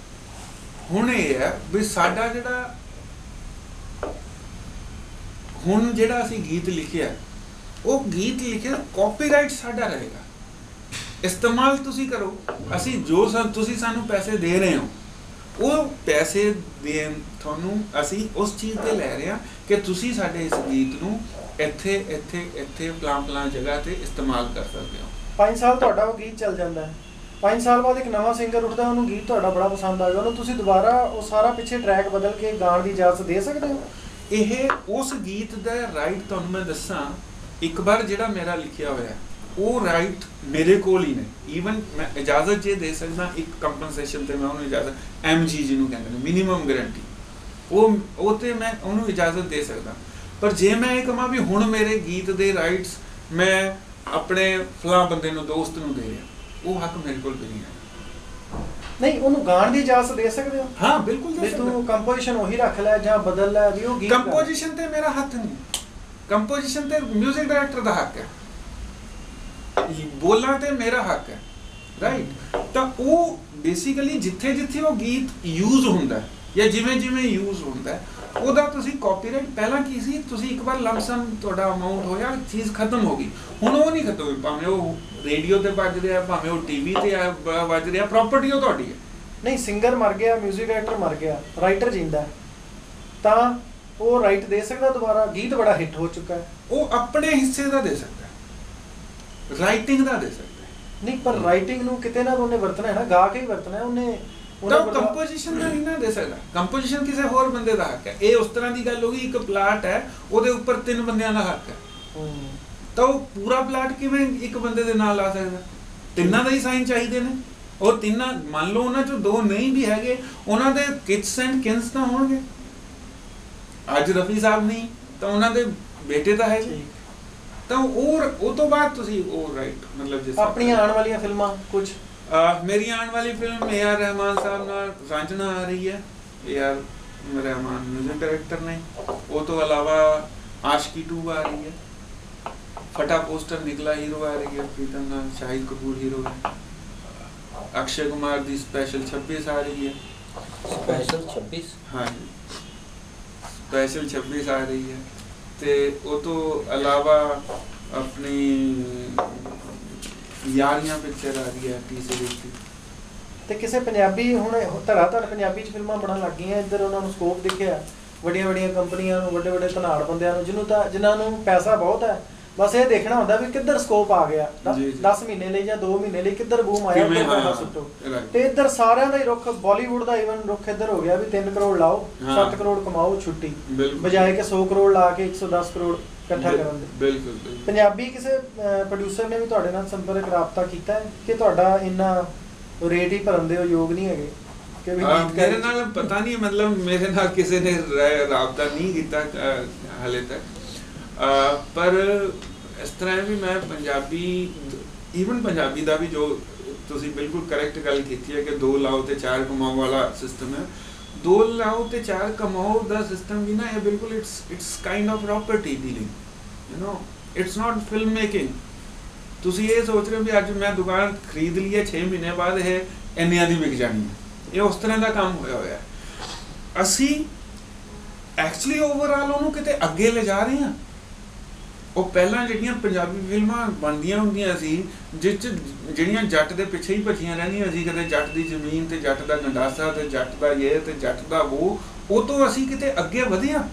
ਇਹ ਹੈ ਵੀ ਸਾਡਾ ਜਿਹੜਾ ਅਸੀਂ ਗੀਤ ਲਿਖਿਆ, ਉਹ ਗੀਤ ਲਿਖਿਆ ਕਾਪੀਰਾਈਟ ਸਾਡਾ ਰਹੇਗਾ, ਇਸਤੇਮਾਲ ਤੁਸੀਂ ਕਰੋ। ਅਸੀਂ ਤੁਸੀਂ ਸਾਨੂੰ ਪੈਸੇ ਦੇ ਰਹੇ ਹੋ, ਉਹ ਪੈਸੇ ਦੇਣ ਤੁਹਾਨੂੰ ਅਸੀਂ ਉਸ ਚੀਜ਼ ਤੇ ਲੈ ਰਹੇ ਹਾਂ ਕਿ ਤੁਸੀਂ ਸਾਡੇ ਇਸ ਗੀਤ ਨੂੰ ਇੱਥੇ ਫਲਾਂ ਜਗ੍ਹਾ ਤੇ ਇਸਤੇਮਾਲ ਕਰ ਸਕਦੇ ਹੋ। 5 ਸਾਲ ਤੁਹਾਡਾ ਉਹ ਗੀਤ ਚੱਲ ਜਾਂਦਾ ਹੈ, 5 ਸਾਲ ਬਾਅਦ ਇੱਕ ਨਵਾਂ ਸਿੰਗਰ ਉੱਠਦਾ, ਉਹਨੂੰ ਗੀਤ ਤੁਹਾਡਾ ਬੜਾ ਪਸੰਦ ਆ ਗਿਆ, ਉਹਨੂੰ ਤੁਸੀਂ ਦੁਬਾਰਾ ਉਹ ਸਾਰਾ ਪਿੱਛੇ ਟਰੈਕ ਬਦਲ ਕੇ ਗਾਣ ਦੀ ਇਜਾਜ਼ਤ ਦੇ ਸਕਦੇ ਹੋ? ਇਹ ਉਸ ਗੀਤ ਦਾ ਰਾਈਟ ਤੁਹਾਨੂੰ ਮੈਂ ਦੱਸਾਂ, ਇੱਕ ਵਾਰ ਜਿਹੜਾ ਮੇਰਾ ਲਿਖਿਆ ਹੋਇਆ ਉਹ ਰਾਈਟ ਮੇਰੇ ਕੋਲ ਹੀ ਨੇ। ਈਵਨ ਮੈਂ ਇਜਾਜ਼ਤ ਜੇ ਦੇ ਸਕਦਾ ਇੱਕ ਕੰਪਨਸੇਸ਼ਨ ਤੇ, ਮੈਂ ਉਹਨੂੰ ਇਜਾਜ਼ਤ MG ਜਿਹਨੂੰ ਕਹਿੰਦੇ ਨੇ, ਮਿਨੀਮਮ ਗਰੰਟੀ, ਉਹ ਤੇ ਮੈਂ ਉਹਨੂੰ ਇਜਾਜ਼ਤ ਦੇ ਸਕਦਾ। ਪਰ ਜੇ ਮੈਂ ਇਹ ਕਹਾਂ ਵੀ ਹੁਣ ਮੇਰੇ ਗੀਤ ਦੇ ਰਾਈਟਸ ਮੈਂ ਆਪਣੇ ਫਲਾਂ ਬੰਦੇ ਨੂੰ, ਦੋਸਤ ਨੂੰ ਦੇ ਰਿਹਾ, ਉਹ ਹੱਕ ਮੇਰੇ ਕੋਲ ਵੀ ਨਹੀਂ ਹੈ। ਨਹੀਂ, ਉਹਨੂੰ ਗਾਣ ਦੀ ਇਜਾਜ਼ਤ ਦੇ ਸਕਦੇ ਹੋ? ਹਾਂ ਬਿਲਕੁਲ ਦੇ ਸਕਦੇ ਹੋ। ਤੂੰ ਕੰਪੋਜੀਸ਼ਨ ਉਹੀ ਰੱਖ ਲੈ ਜਾਂ ਬਦਲ ਲੈ, ਵੀ ਉਹ ਗੀਤ ਕੰਪੋਜੀਸ਼ਨ ਤੇ ਮੇਰਾ ਹੱਥ ਨਹੀਂ, ਕੰਪੋਜੀਸ਼ਨ ਤੇ ਮਿਊਜ਼ਿਕ ਡਾਇਰੈਕਟਰ ਦਾ ਹੱਕ ਹੈ, ਬੋਲਾਂ ਤੇ ਮੇਰਾ ਹੱਕ ਹੈ, ਰਾਈਟ? ਤਾਂ ਉਹ ਬੇਸਿਕਲੀ ਜਿੱਥੇ ਉਹ ਗੀਤ ਯੂਜ਼ ਹੁੰਦਾ ਜਾਂ ਜਿਵੇਂ ਯੂਜ਼ ਹੁੰਦਾ ਉਹਦਾ ਤੁਸੀਂ ਕਾਪੀਰਾਈਟ, ਪਹਿਲਾਂ ਕੀ ਸੀ, ਤੁਸੀਂ ਇੱਕ ਵਾਰ ਲੰਮਸਮ ਤੁਹਾਡਾ ਅਮਾਉਂਟ ਹੋਇਆ, ਚੀਜ਼ ਖਤਮ ਹੋ ਗਈ। ਹੁਣ ਉਹ ਨਹੀਂ ਖਤਮ ਹੋਈ, ਭਾਵੇਂ ਉਹ ਰੇਡੀਓ ਤੇ ਵੱਜ ਰਿਹਾ, ਭਾਵੇਂ ਉਹ TV ਤੇ ਵੱਜ ਰਿਹਾ, ਪ੍ਰਾਪਰਟੀ ਉਹ ਤੁਹਾਡੀ ਹੈ। ਨਹੀਂ, ਸਿੰਗਰ ਮਰ ਗਿਆ, ਮਿਊਜ਼ਿਕ ਡਾਇਰੈਕਟਰ ਮਰ ਗਿਆ, ਰਾਈਟਰ ਜਿੰਦਾ, ਤਾਂ ਉਹ ਰਾਈਟ ਦੇ ਸਕਦਾ ਦੁਬਾਰਾ? ਗੀਤ ਬੜਾ ਹਿੱਟ ਹੋ ਚੁੱਕਾ ਹੈ, ਉਹ ਆਪਣੇ ਹਿੱਸੇ ਦਾ ਦੇ ਸਕਦਾ, ਰਾਈਟਿੰਗ ਦਾ ਦੇ ਸਕਦਾ। ਨਹੀਂ, ਪਰ ਰਾਈਟਿੰਗ ਨੂੰ ਕਿਤੇ ਨਾ ਉਹਨੇ ਵਰਤਣਾ ਹੈ ਨਾ, ਗਾ ਕੇ ਹੀ ਵਰਤਣਾ ਹੈ ਉਹਨੇ। ਤਾਂ ਕੰਪੋਜੀਸ਼ਨ ਦਾ ਨਹੀਂ ਨਾ ਦੇ ਸਕਦਾ, ਕੰਪੋਜੀਸ਼ਨ ਕਿਸੇ ਹੋਰ ਬੰਦੇ ਦਾ ਹੱਕ ਹੈ। ਇਹ ਉਸ ਤਰ੍ਹਾਂ ਦੀ ਗੱਲ ਹੋ ਗਈ, ਇੱਕ ਪਲਾਟ ਹੈ, ਉਹਦੇ ਉੱਪਰ 3 ਬੰਦਿਆਂ ਦਾ ਹੱਕ ਹੈ, ਤਾਂ ਉਹ ਪੂਰਾ ਪਲਾਟ ਕਿਵੇਂ ਇੱਕ ਬੰਦੇ ਦੇ ਨਾਲ ਆ ਸਕਦਾ? ਤਿੰਨਾਂ ਦਾ ਹੀ ਸਾਈਨ ਚਾਹੀਦੇ ਨੇ। ਉਹ ਤਿੰਨਾਂ, ਮੰਨ ਲਓ ਉਹਨਾਂ ਚੋਂ 2 ਨਹੀਂ ਵੀ ਹੈਗੇ, ਉਹਨਾਂ ਦੇ ਕਿਡਸ ਐਂਡ ਕਿੰਸ ਤਾਂ ਹੋਣਗੇ। ਅੱਜ ਰਫੀ ਸਾਹਿਬ ਨਹੀਂ ਤਾਂ ਉਹਨਾਂ ਦੇ ਬੇਟੇ ਤਾਂ ਹੈਗੇ, ਤਾਂ ਉਹ ਤੋਂ ਬਾਅਦ ਤੁਸੀਂ ਉਹ ਰਾਈਟ, ਮਤਲਬ ਜਿਸ ਆਪਣੀਆਂ ਆਉਣ ਵਾਲੀਆਂ ਫਿਲਮਾਂ ਕੁਝ, ਮੇਰੀ ਆਉਣ ਵਾਲੀ ਫਿਲਮ A.R. ਰਹਿਮਾਨ ਸਾਹਿਬ ਨਾਲ ਰਾਂਝਣਾ ਆ ਰਹੀ ਹੈ। A.R. ਰਹਿਮਾਨ ਮਿਊਜ਼ਿਕ ਡਾਇਰੈਕਟਰ ਨੇ। ਉਹ ਤੋਂ ਇਲਾਵਾ ਆਸ਼ਕੀ 2 ਆ ਰਹੀ ਹੈ, ਫਟਾ ਪੋਸਟਰ ਨਿਕਲਾ ਹੀਰੋ ਆ ਰਹੀ ਹੈ, ਪ੍ਰੀਤਮ ਨਾਲ ਸ਼ਾਹਿਦ ਕਪੂਰ ਹੀਰੋ ਹੈ, ਅਕਸ਼ੇ ਕੁਮਾਰ ਦੀ ਸਪੈਸ਼ਲ 26 ਆ ਰਹੀ ਹੈ। ਸਪੈਸ਼ਲ 26? ਹਾਂਜੀ, ਸਪੈਸ਼ਲ 26 ਆ ਰਹੀ ਹੈ। ਤੇ ਉਹ ਤੋਂ ਇਲਾਵਾ ਆਪਣੀ ਯਾਰੀਆਂ ਪਿਕਚਰ ਆ ਰਹੀ ਹੈ TCD ਦੀ। ਤੇ ਕਿਸੇ ਪੰਜਾਬੀ, ਹੁਣ ਧੜਾ ਪੰਜਾਬੀ 'ਚ ਫਿਲਮਾਂ ਬਣਨ ਲੱਗ ਗਈਆਂ, ਇੱਧਰ ਉਹਨਾਂ ਨੂੰ ਸਕੋਪ ਦਿਖਿਆ, ਵੱਡੀਆਂ ਕੰਪਨੀਆਂ ਨੂੰ, ਵੱਡੇ ਧਨਾੜ ਬੰਦਿਆਂ ਨੂੰ, ਜਿਨ੍ਹਾਂ ਨੂੰ ਪੈਸਾ ਬਹੁਤ ਹੈ, ਬਸ ਇਹ ਦੇਖਣਾ ਹੁੰਦਾ ਵੀ ਕਿੱਧਰ ਸਕੋਪ ਆ ਗਿਆ। ਜੀ, ਜੀ। 10 ਮਹੀਨੇ ਲਈ ਜਾਂ 2 ਮਹੀਨੇ ਲਈ ਕਿੱਧਰ ਬੂਮ ਆਇਆ, ਕਿਵੇਂ, ਉੱਧਰ ਪੈਸਾ ਹਾਂ, ਸੁੱਟੋ। right। ਤੇ ਇੱਧਰ ਸਾਰਿਆਂ ਦਾ ਹੀ ਰੁੱਖ, ਬਾਲੀਵੁੱਡ ਦਾ ਈਵਨ ਰੁੱਖ ਇੱਧਰ ਹੋ ਗਿਆ ਵੀ 3 ਕਰੋੜ ਲਾਓ, ਹਾਂ। 7 ਕਰੋੜ ਕਮਾਓ, ਛੁੱਟੀ, ਬਿਲਕੁਲ। ਬਜਾਏ ਕਿ 100 ਕਰੋੜ ਲਾ ਕੇ 110 ਕਰੋੜ ਇਕੱਠਾ ਕਰਨ ਦੇ। ਬਿਲਕੁਲ ਬਿਲਕੁਲ। ਪੰਜਾਬੀ ਕਿਸੇ ਪ੍ਰੋਡਿਊਸਰ ਨੇ ਵੀ ਤੁਹਾਡੇ ਨਾਲ ਸੰਪਰਕ ਰਾਬਤਾ ਕੀਤਾ ਹੈ ਕਿ ਤੁਹਾਡਾ ਇੰਨਾ ਰੇਟ ਹੀ ਭਰਨ ਦੇ ਯੋਗ ਨਹੀਂ ਹੈਗੇ ਕਿ ਵੀ ਮੇਰੇ ਨਾਲ ਪਤਾ ਨਹੀਂ, ਮਤਲਬ ਮੇਰੇ ਨਾਲ ਕਿਸੇ ਨੇ ਰਾਬਤਾ ਨਹੀਂ ਕੀਤਾ ਹਾਲੇ ਤੱਕ, ਪਰ ਇਸ ਤਰ੍ਹਾਂ ਹੈ ਵੀ ਮੈਂ ਪੰਜਾਬੀ, ਈਵਨ ਪੰਜਾਬੀ ਦਾ ਵੀ ਜੋ ਤੁਸੀਂ ਬਿਲਕੁਲ ਕਰੈਕਟ ਗੱਲ ਕੀਤੀ ਹੈ ਕਿ 2 ਲਾਓ ਤੇ 4 ਕਮਾਓ ਵਾਲਾ ਸਿਸਟਮ ਹੈ, 2 ਲਾਓ ਤੇ 4 ਕਮਾਓ ਦਾ ਸਿਸਟਮ ਵੀ ਨਾ ਇਹ ਬਿਲਕੁਲ it's kind of property dealing, you know, it's not film making. ਤੁਸੀਂ ਇਹ ਸੋਚ ਰਹੇ ਹੋ ਵੀ ਅੱਜ ਮੈਂ ਦੁਕਾਨ ਖਰੀਦ ਲਈ ਹੈ, 6 ਮਹੀਨੇ ਬਾਅਦ ਇਹ ਇੰਨਿਆਂ ਦੀ ਵਿਕ ਜਾਣੀ ਹੈ, ਇਹ ਉਸ ਤਰ੍ਹਾਂ ਦਾ ਕੰਮ ਹੋਇਆ ਹੈ। ਅਸੀਂ ਐਕਚੁਅਲੀ ਓਵਰਆਲ ਉਹਨੂੰ ਕਿਤੇ ਅੱਗੇ ਲਿਜਾ ਰਹੇ ਹਾਂ। ਉਹ ਪਹਿਲਾਂ ਜਿਹੜੀਆਂ ਪੰਜਾਬੀ ਫਿਲਮਾਂ ਬਣਦੀਆਂ ਹੁੰਦੀਆਂ ਸੀ ਜਿਸ 'ਚ ਜਿਹੜੀਆਂ ਜੱਟ ਦੇ ਪਿੱਛੇ ਹੀ ਭੱਜੀਆਂ ਰਹਿੰਦੀਆਂ ਸੀ, ਕਦੇ ਜੱਟ ਦੀ ਜ਼ਮੀਨ ਤੇ ਜੱਟ ਦਾ ਗੰਡਾਸਾ ਤੇ ਜੱਟ ਦਾ ਇਹ ਤੇ ਜੱਟ ਦਾ ਉਹ ਤੋਂ ਅਸੀਂ ਕਿਤੇ ਅੱਗੇ ਵਧੇ ਹਾਂ।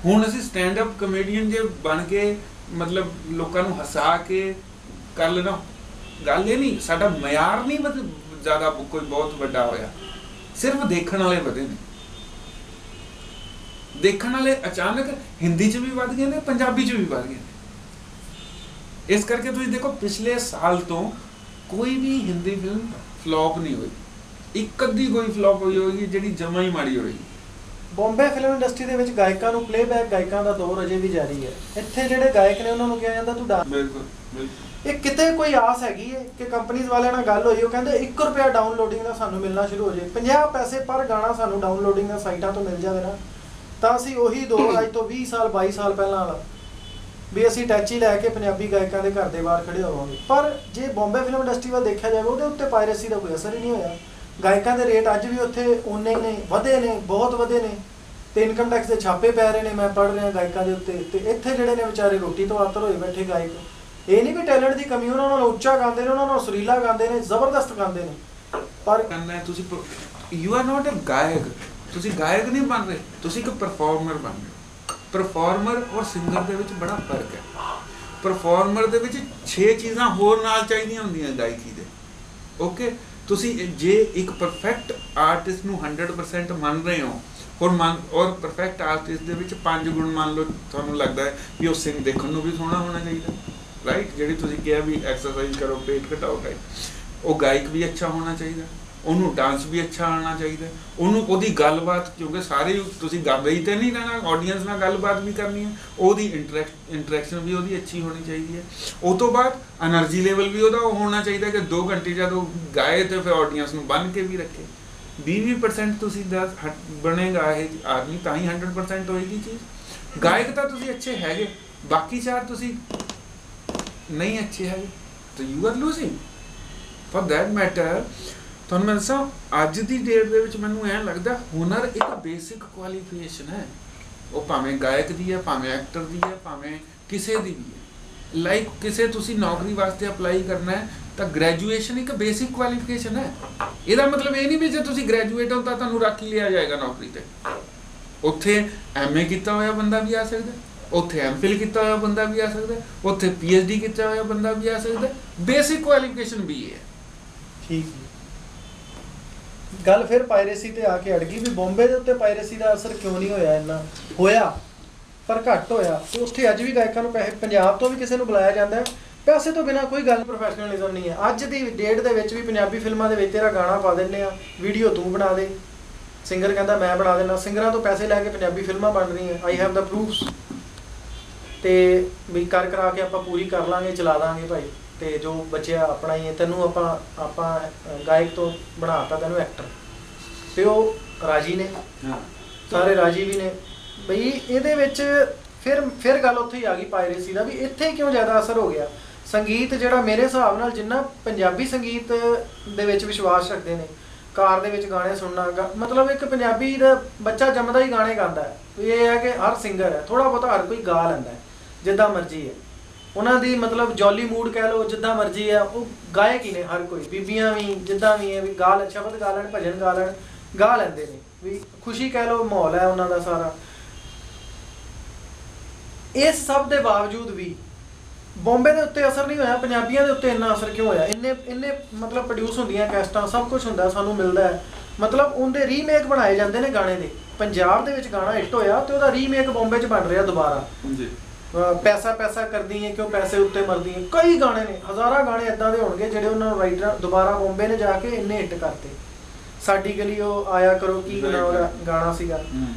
ਹੁਣ ਅਸੀਂ ਸਟੈਂਡ ਅਪ ਕਮੇਡੀਅਨ ਜੇ ਬਣ ਕੇ ਮਤਲਬ ਲੋਕਾਂ ਨੂੰ ਹਸਾ ਕੇ ਕਰ ਲੈਣਾ, ਗੱਲ ਇਹ ਨਹੀਂ, ਸਾਡਾ ਮਿਆਰ ਨਹੀਂ ਜ਼ਿਆਦਾ ਕੋਈ ਬਹੁਤ ਵੱਡਾ ਹੋਇਆ, ਸਿਰਫ ਦੇਖਣ ਵਾਲੇ ਵਧੇ ਨੇ। ਦੇਖਣ ਵਾਲੇ ਅਚਾਨਕ ਹਿੰਦੀ 'ਚ ਵੀ ਵੱਧ ਗਏ ਨੇ, ਪੰਜਾਬੀ 'ਚ ਵੀ ਵੱਧ ਗਏ ਨੇ। ਇਸ ਕਰਕੇ ਤੁਸੀਂ ਦੇਖੋ ਪਿਛਲੇ ਸਾਲ ਤੋਂ ਕੋਈ ਵੀ ਹਿੰਦੀ ਫਿਲਮ ਫਲॉप ਨਹੀਂ ਹੋਈ, ਇੱਕ ਅੱਧੀ ਕੋਈ ਫਲॉप ਹੋਈ ਹੋਏਗੀ ਜਿਹੜੀ ਜਮਾ ਹੀ ਮਾੜੀ ਹੋਏਗੀ। ਬੰਬੇ ਫਿਲਮ ਇੰਡਸਟਰੀ ਦੇ ਵਿੱਚ ਗਾਇਕਾਂ ਨੂੰ ਪਲੇਬੈਕ ਗਾਇਕਾਂ ਦਾ ਦੌਰ ਅਜੇ ਵੀ ਜਾਰੀ ਹੈ। ਇੱਥੇ ਜਿਹੜੇ ਗਾਇਕ ਨੇ ਉਹਨਾਂ ਨੂੰ ਕਿਹਾ ਜਾਂਦਾ ਤੂੰ ਡਾਂਸ। ਬਿਲਕੁਲ ਬਿਲਕੁਲ। ਇਹ ਕਿਤੇ ਕੋਈ ਆਸ ਹੈਗੀ ਹੈ ਕਿ ਕੰਪਨੀਆਂ ਵਾਲਿਆਂ ਨਾਲ ਗੱਲ ਹੋਈ, ਉਹ ਕਹਿੰਦੇ 1 ਰੁਪਿਆ ਡਾਊਨਲੋਡਿੰਗ ਦਾ ਸਾਨੂੰ ਮਿਲਣਾ ਸ਼ੁਰੂ ਹੋ ਜਾਏ, 50 ਪੈਸੇ ਪਰ ਗਾਣਾ ਸਾਨੂੰ ਡਾਊਨਲੋਡਿੰਗ ਦਾ ਸਾਈਟਾਂ ਤੋਂ ਮਿਲ ਜਾਵੇ ਨਾ, ਤਾਂ ਅਸੀਂ ਉਹੀ ਦੌਰ ਅੱਜ ਤੋਂ 20 ਸਾਲ 22 ਸਾਲ ਪਹਿਲਾਂ ਵਾਲਾ ਵੀ ਅਸੀਂ ਟੈਚੀ ਲੈ ਕੇ ਪੰਜਾਬੀ ਗਾਇਕਾਂ ਦੇ ਘਰ ਦੇ ਬਾਹਰ ਖੜੇ ਹੋਵਾਂਗੇ। ਪਰ ਜੇ ਬੰਬੇ ਫਿਲਮ ਇੰਡਸਟਰੀ ਵੱਲ ਦੇਖਿਆ ਜਾਵੇ ਉਹਦੇ ਉੱਤੇ ਪਾਇਰੇਸੀ ਦਾ ਕੋਈ ਅਸਰ ਹੀ ਨਹੀਂ ਹੋਇਆ। ਗਾਇਕਾਂ ਦੇ ਰੇਟ ਅੱਜ ਵੀ ਉੱਥੇ ਉਨੇ ਹੀ ਨੇ, ਵਧੇ ਨੇ, ਬਹੁਤ ਵਧੇ ਨੇ, ਤੇ ਇਨਕਮ ਟੈਕਸ ਦੇ ਛਾਪੇ ਪੈ ਰਹੇ ਨੇ, ਮੈਂ ਪੜ੍ਹ ਰਿਹਾ ਗਾਇਕਾਂ ਦੇ ਉੱਤੇ। ਤੇ ਇੱਥੇ ਜਿਹੜੇ ਨੇ ਵਿਚਾਰੇ ਰੋਟੀ ਤੋਂ ਆਤਰ ਹੋਏ ਬੈਠੇ ਗਾਇਕ, ਇਹ ਨਹੀਂ ਵੀ ਟੈਲੈਂਟ ਦੀ ਕਮੀ, ਉਹਨਾਂ ਨੂੰ ਉੱਚਾ ਗਾਉਂਦੇ ਨੇ, ਉਹਨਾਂ ਨੂੰ ਸੁਰੀਲਾ ਗਾਉਂਦੇ ਨੇ, ਜ਼ਬਰਦਸਤ ਗਾਉਂਦੇ ਨੇ। ਪਰ ਕਰਨਾ ਹੈ ਤੁਸੀਂ, ਯੂ ਆਰ ਨਾਟ ਅ ਗਾਇਕ, ਤੁਸੀਂ ਗਾਇਕ ਨਹੀਂ ਬਣ ਰਹੇ, ਤੁਸੀਂ ਇੱਕ ਪਰਫਾਰਮਰ ਬਣ ਰਹੇ ਹੋ। ਪਰਫਾਰਮਰ ਔਰ ਸਿੰਗਰ ਦੇ ਵਿੱਚ ਬੜਾ ਫਰਕ ਹੈ। ਪਰਫਾਰਮਰ ਦੇ ਵਿੱਚ 6 ਚੀਜ਼ਾਂ ਹੋਰ ਨਾਲ ਚਾਹੀਦੀਆਂ ਹੁੰਦੀਆਂ ਗਾਇਕੀ ਦੇ। ਓਕੇ, ਤੁਸੀਂ ਜੇ ਇੱਕ ਪਰਫੈਕਟ ਆਰਟਿਸਟ ਨੂੰ 100% ਮੰਨ ਰਹੇ ਹੋ ਔਰ ਪਰਫੈਕਟ ਆਰਟਿਸਟ ਦੇ ਵਿੱਚ 5 ਗੁਣ ਮੰਨ ਲਓ, ਤੁਹਾਨੂੰ ਲੱਗਦਾ ਹੈ ਕਿ ਉਹ ਸਿੰਗ ਦੇਖਣ ਨੂੰ ਵੀ ਸੋਹਣਾ ਹੋਣਾ ਚਾਹੀਦਾ, ਰਾਈਟ, ਜਿਹੜੀ ਤੁਸੀਂ ਕਿਹਾ ਵੀ ਐਕਸਰਸਾਈਜ਼ ਕਰੋ, ਪੇਟ ਘਟਾਓ, ਰਾਈਟ, ਉਹ ਗਾਇਕ ਵੀ ਅੱਛਾ ਹੋਣਾ ਚਾਹੀਦਾ, ਉਹਨੂੰ ਡਾਂਸ ਵੀ ਅੱਛਾ ਆਉਣਾ ਚਾਹੀਦਾ, ਉਹਨੂੰ ਉਹਦੀ ਗੱਲਬਾਤ, ਕਿਉਂਕਿ ਸਾਰੇ ਤੁਸੀਂ ਗਾਉਂਦੇ ਹੀ ਤੇ ਨਹੀਂ ਰਹਿਣਾ, ਆਡੀਅנס ਨਾਲ ਗੱਲਬਾਤ ਵੀ ਕਰਨੀ ਹੈ, ਉਹਦੀ ਇੰਟਰੈਕਸ਼ਨ ਵੀ ਉਹਦੀ ਅੱਛੀ ਹੋਣੀ ਚਾਹੀਦੀ ਹੈ। ਉਹ ਤੋਂ ਬਾਅਦ એનર્ਜੀ ਲੈਵਲ ਵੀ ਉਹਦਾ ਉਹ ਹੋਣਾ ਚਾਹੀਦਾ ਕਿ 2 ਘੰਟੇ ਜਦੋਂ ਗਾਏ ਤੇ ਫਿਰ ਆਡੀਅנס ਨੂੰ ਬੰਨ੍ਹ ਕੇ ਵੀ ਰੱਖੇ। 20% ਤੁਸੀਂ ਬਣੇਗਾ ਇਹ ਆਦਮੀ ਤਾਂ ਹੀ 100% ਹੋਏਗੀ ਚੀਜ਼। ਗਾਇਕ ਤਾਂ ਤੁਸੀਂ ਅੱਛੇ ਹੈਗੇ, ਬਾਕੀ 4 ਤੁਸੀਂ ਨਹੀਂ ਅੱਛੇ ਹੈਗੇ ਤਾਂ you are losing. For that matter ਤੁਹਾਨੂੰ ਮੈਂ ਦੱਸਾਂ, ਅੱਜ ਦੀ ਡੇਟ ਦੇ ਵਿੱਚ ਮੈਨੂੰ ਐਂ ਲੱਗਦਾ ਹੁਨਰ ਇੱਕ ਬੇਸਿਕ ਕੁਆਲੀਫਿਕੇਸ਼ਨ ਹੈ। ਉਹ ਭਾਵੇਂ ਗਾਇਕ ਦੀ ਹੈ, ਭਾਵੇਂ ਐਕਟਰ ਦੀ ਹੈ, ਭਾਵੇਂ ਕਿਸੇ ਦੀ ਵੀ ਹੈ। ਲਾਈਕ ਕਿਸੇ ਤੁਸੀਂ ਨੌਕਰੀ ਵਾਸਤੇ ਅਪਲਾਈ ਕਰਨਾ ਹੈ ਤਾਂ ਗ੍ਰੈਜੂਏਸ਼ਨ ਇੱਕ ਬੇਸਿਕ ਕੁਆਲੀਫਿਕੇਸ਼ਨ ਹੈ। ਇਹਦਾ ਮਤਲਬ ਇਹ ਨਹੀਂ ਵੀ ਜੇ ਤੁਸੀਂ ਗ੍ਰੈਜੂਏਟ ਹੋ ਤਾਂ ਤੁਹਾਨੂੰ ਰੱਖ ਲਿਆ ਜਾਏਗਾ ਨੌਕਰੀ ਤੇ। ਉੱਥੇ MA ਕੀਤਾ ਹੋਇਆ ਬੰਦਾ ਵੀ ਆ ਸਕਦਾ, ਉੱਥੇ MPhil ਕੀਤਾ ਹੋਇਆ ਬੰਦਾ ਵੀ ਆ ਸਕਦਾ, ਉੱਥੇ PhD ਕੀਤਾ ਹੋਇਆ ਬੰਦਾ ਵੀ ਆ ਸਕਦਾ। ਬੇਸਿਕ ਕੁਆਲੀਫਿਕੇਸ਼ਨ ਵੀ ਹੈ। ਠੀਕ ਜੀ। ਗੱਲ ਫਿਰ ਪਾਇਰੇਸੀ ਤੇ ਆ ਕੇ ਅੜ ਗਈ ਵੀ ਬੰਬੇ ਦੇ ਉੱਤੇ ਪਾਇਰੇਸੀ ਦਾ ਅਸਰ ਕਿਉਂ ਨਹੀਂ ਹੋਇਆ? ਇੰਨਾ ਹੋਇਆ ਪਰ ਘੱਟ ਹੋਇਆ। ਉੱਥੇ ਅੱਜ ਵੀ ਗਾਇਕਾਂ ਨੂੰ ਪੈਸੇ, ਪੰਜਾਬ ਤੋਂ ਵੀ ਕਿਸੇ ਨੂੰ ਬੁਲਾਇਆ ਜਾਂਦਾ ਹੈ, ਪੈਸੇ ਤੋਂ ਬਿਨਾਂ ਕੋਈ ਗੱਲ, ਪ੍ਰੋਫੈਸ਼ਨਲਿਜ਼ਮ ਨਹੀਂ ਹੈ। ਅੱਜ ਦੀ ਡੇਟ ਦੇ ਵਿੱਚ ਵੀ ਪੰਜਾਬੀ ਫਿਲਮਾਂ ਦੇ ਵਿੱਚ ਤੇਰਾ ਗਾਣਾ ਪਾ ਦਿੰਦੇ ਆ, ਵੀਡੀਓ ਤੂੰ ਬਣਾ ਦੇ, ਸਿੰਗਰ ਕਹਿੰਦਾ ਮੈਂ ਬਣਾ ਦੇਣਾ। ਸਿੰਗਰਾਂ ਤੋਂ ਪੈਸੇ ਲੈ ਕੇ ਪੰਜਾਬੀ ਫਿਲਮਾਂ ਬਣ ਰਹੀਆਂ। I have the proofs. ਤੇ ਵੀ ਕਰਾ ਕੇ ਆਪਾਂ ਪੂਰੀ ਕਰ ਲਾਂਗੇ, ਚਲਾ ਦਾਂਗੇ ਭਾਈ, ਤੇ ਜੋ ਬਚਿਆ ਆਪਣਾ ਹੀ ਹੈ। ਤੈਨੂੰ ਆਪਾਂ ਗਾਇਕ ਤੋਂ ਬਣਾਤਾ, ਤੈਨੂੰ ਐਕਟਰ, ਤੇ ਉਹ ਰਾਜੀ ਨੇ, ਸਾਰੇ ਰਾਜੀ ਵੀ ਨੇ ਬਈ। ਇਹਦੇ ਵਿੱਚ ਫਿਰ ਗੱਲ ਉੱਥੇ ਹੀ ਆ ਗਈ ਪਾਇਰੇਸੀ ਦਾ, ਵੀ ਇੱਥੇ ਕਿਉਂ ਜ਼ਿਆਦਾ ਅਸਰ ਹੋ ਗਿਆ। ਸੰਗੀਤ ਜਿਹੜਾ ਮੇਰੇ ਹਿਸਾਬ ਨਾਲ ਜਿੰਨਾ ਪੰਜਾਬੀ ਸੰਗੀਤ ਦੇ ਵਿੱਚ ਵਿਸ਼ਵਾਸ ਰੱਖਦੇ ਨੇ, ਕਾਰ ਦੇ ਵਿੱਚ ਗਾਣੇ ਸੁਣਨਾ, ਮਤਲਬ ਇੱਕ ਪੰਜਾਬੀ ਦਾ ਬੱਚਾ ਜੰਮਦਾ ਹੀ ਗਾਣੇ ਗਾਉਂਦਾ ਹੈ। ਇਹ ਹੈ ਕਿ ਹਰ ਸਿੰਗਰ ਹੈ, ਥੋੜ੍ਹਾ ਬਹੁਤਾ ਹਰ ਕੋਈ ਗਾ ਲੈਂਦਾ ਹੈ ਜਿੱਦਾਂ ਮਰਜ਼ੀ ਹੈ। ਉਹਨਾਂ ਦੀ ਮਤਲਬ ਜੋਲੀ ਮੂਡ ਕਹਿ ਲਓ, ਜਿੱਦਾਂ ਮਰਜ਼ੀ ਹੈ, ਉਹ ਗਾਇਕ ਹੀ ਨੇ ਹਰ ਕੋਈ। ਬੀਬੀਆਂ ਵੀ ਜਿੱਦਾਂ ਵੀ ਹੈ, ਵੀ ਸ਼ਬਦ ਗਾ ਲੈਣ, ਭਜਨ ਗਾ ਲੈਂਦੇ ਨੇ, ਵੀ ਖੁਸ਼ੀ ਕਹਿ ਲਓ, ਮਾਹੌਲ ਹੈ ਉਹਨਾਂ ਦਾ ਸਾਰਾ। ਇਸ ਸਭ ਦੇ ਬਾਵਜੂਦ ਵੀ ਬੰਬੇ ਦੇ ਉੱਤੇ ਅਸਰ ਨਹੀਂ ਹੋਇਆ, ਪੰਜਾਬੀਆਂ ਦੇ ਉੱਤੇ ਇੰਨਾ ਅਸਰ ਕਿਉਂ ਹੋਇਆ? ਇੰਨੇ ਮਤਲਬ ਪ੍ਰੋਡਿਊਸ ਹੁੰਦੀਆਂ ਕੈਸਟਾਂ, ਸਭ ਕੁਝ ਹੁੰਦਾ, ਸਾਨੂੰ ਮਿਲਦਾ ਹੈ, ਮਤਲਬ ਉਹਦੇ ਰੀਮੇਕ ਬਣਾਏ ਜਾਂਦੇ ਨੇ ਗਾਣੇ ਦੇ। ਪੰਜਾਬ ਦੇ ਵਿੱਚ ਗਾਣਾ ਹਿੱਟ ਹੋਇਆ ਤੇ ਉਹਦਾ ਰੀਮੇਕ ਬੰਬੇ 'ਚ ਬਣ ਰਿਹਾ ਦੁਬਾਰਾ। ਜੀ ਪੈਸਾ ਪੈਸਾ ਕਰਦੀ ਹੈ ਕਿਉਂ ਪੈਸੇ ਉੱਤੇ ਮਰਦੀ ਹੈ, ਕਈ ਗਾਣੇ ਨੇ, ਹਜ਼ਾਰਾਂ ਗਾਣੇ ਇਦਾਂ ਦੇ ਹੋਣਗੇ ਜਿਹੜੇ ਉਹਨਾਂ ਨੂੰ ਰਾਈਟਰ ਦੁਬਾਰਾ ਬੰਬੇ ਨੇ ਜਾ ਕੇ ਇੰਨੇ ਹਿੱਟ ਕਰਤੇ। ਸਾਡੀ ਗਲੀ ਉਹ ਆਇਆ ਕਰੋ ਕੀ ਉਹਦਾ ਗਾਣਾ ਸੀਗਾ।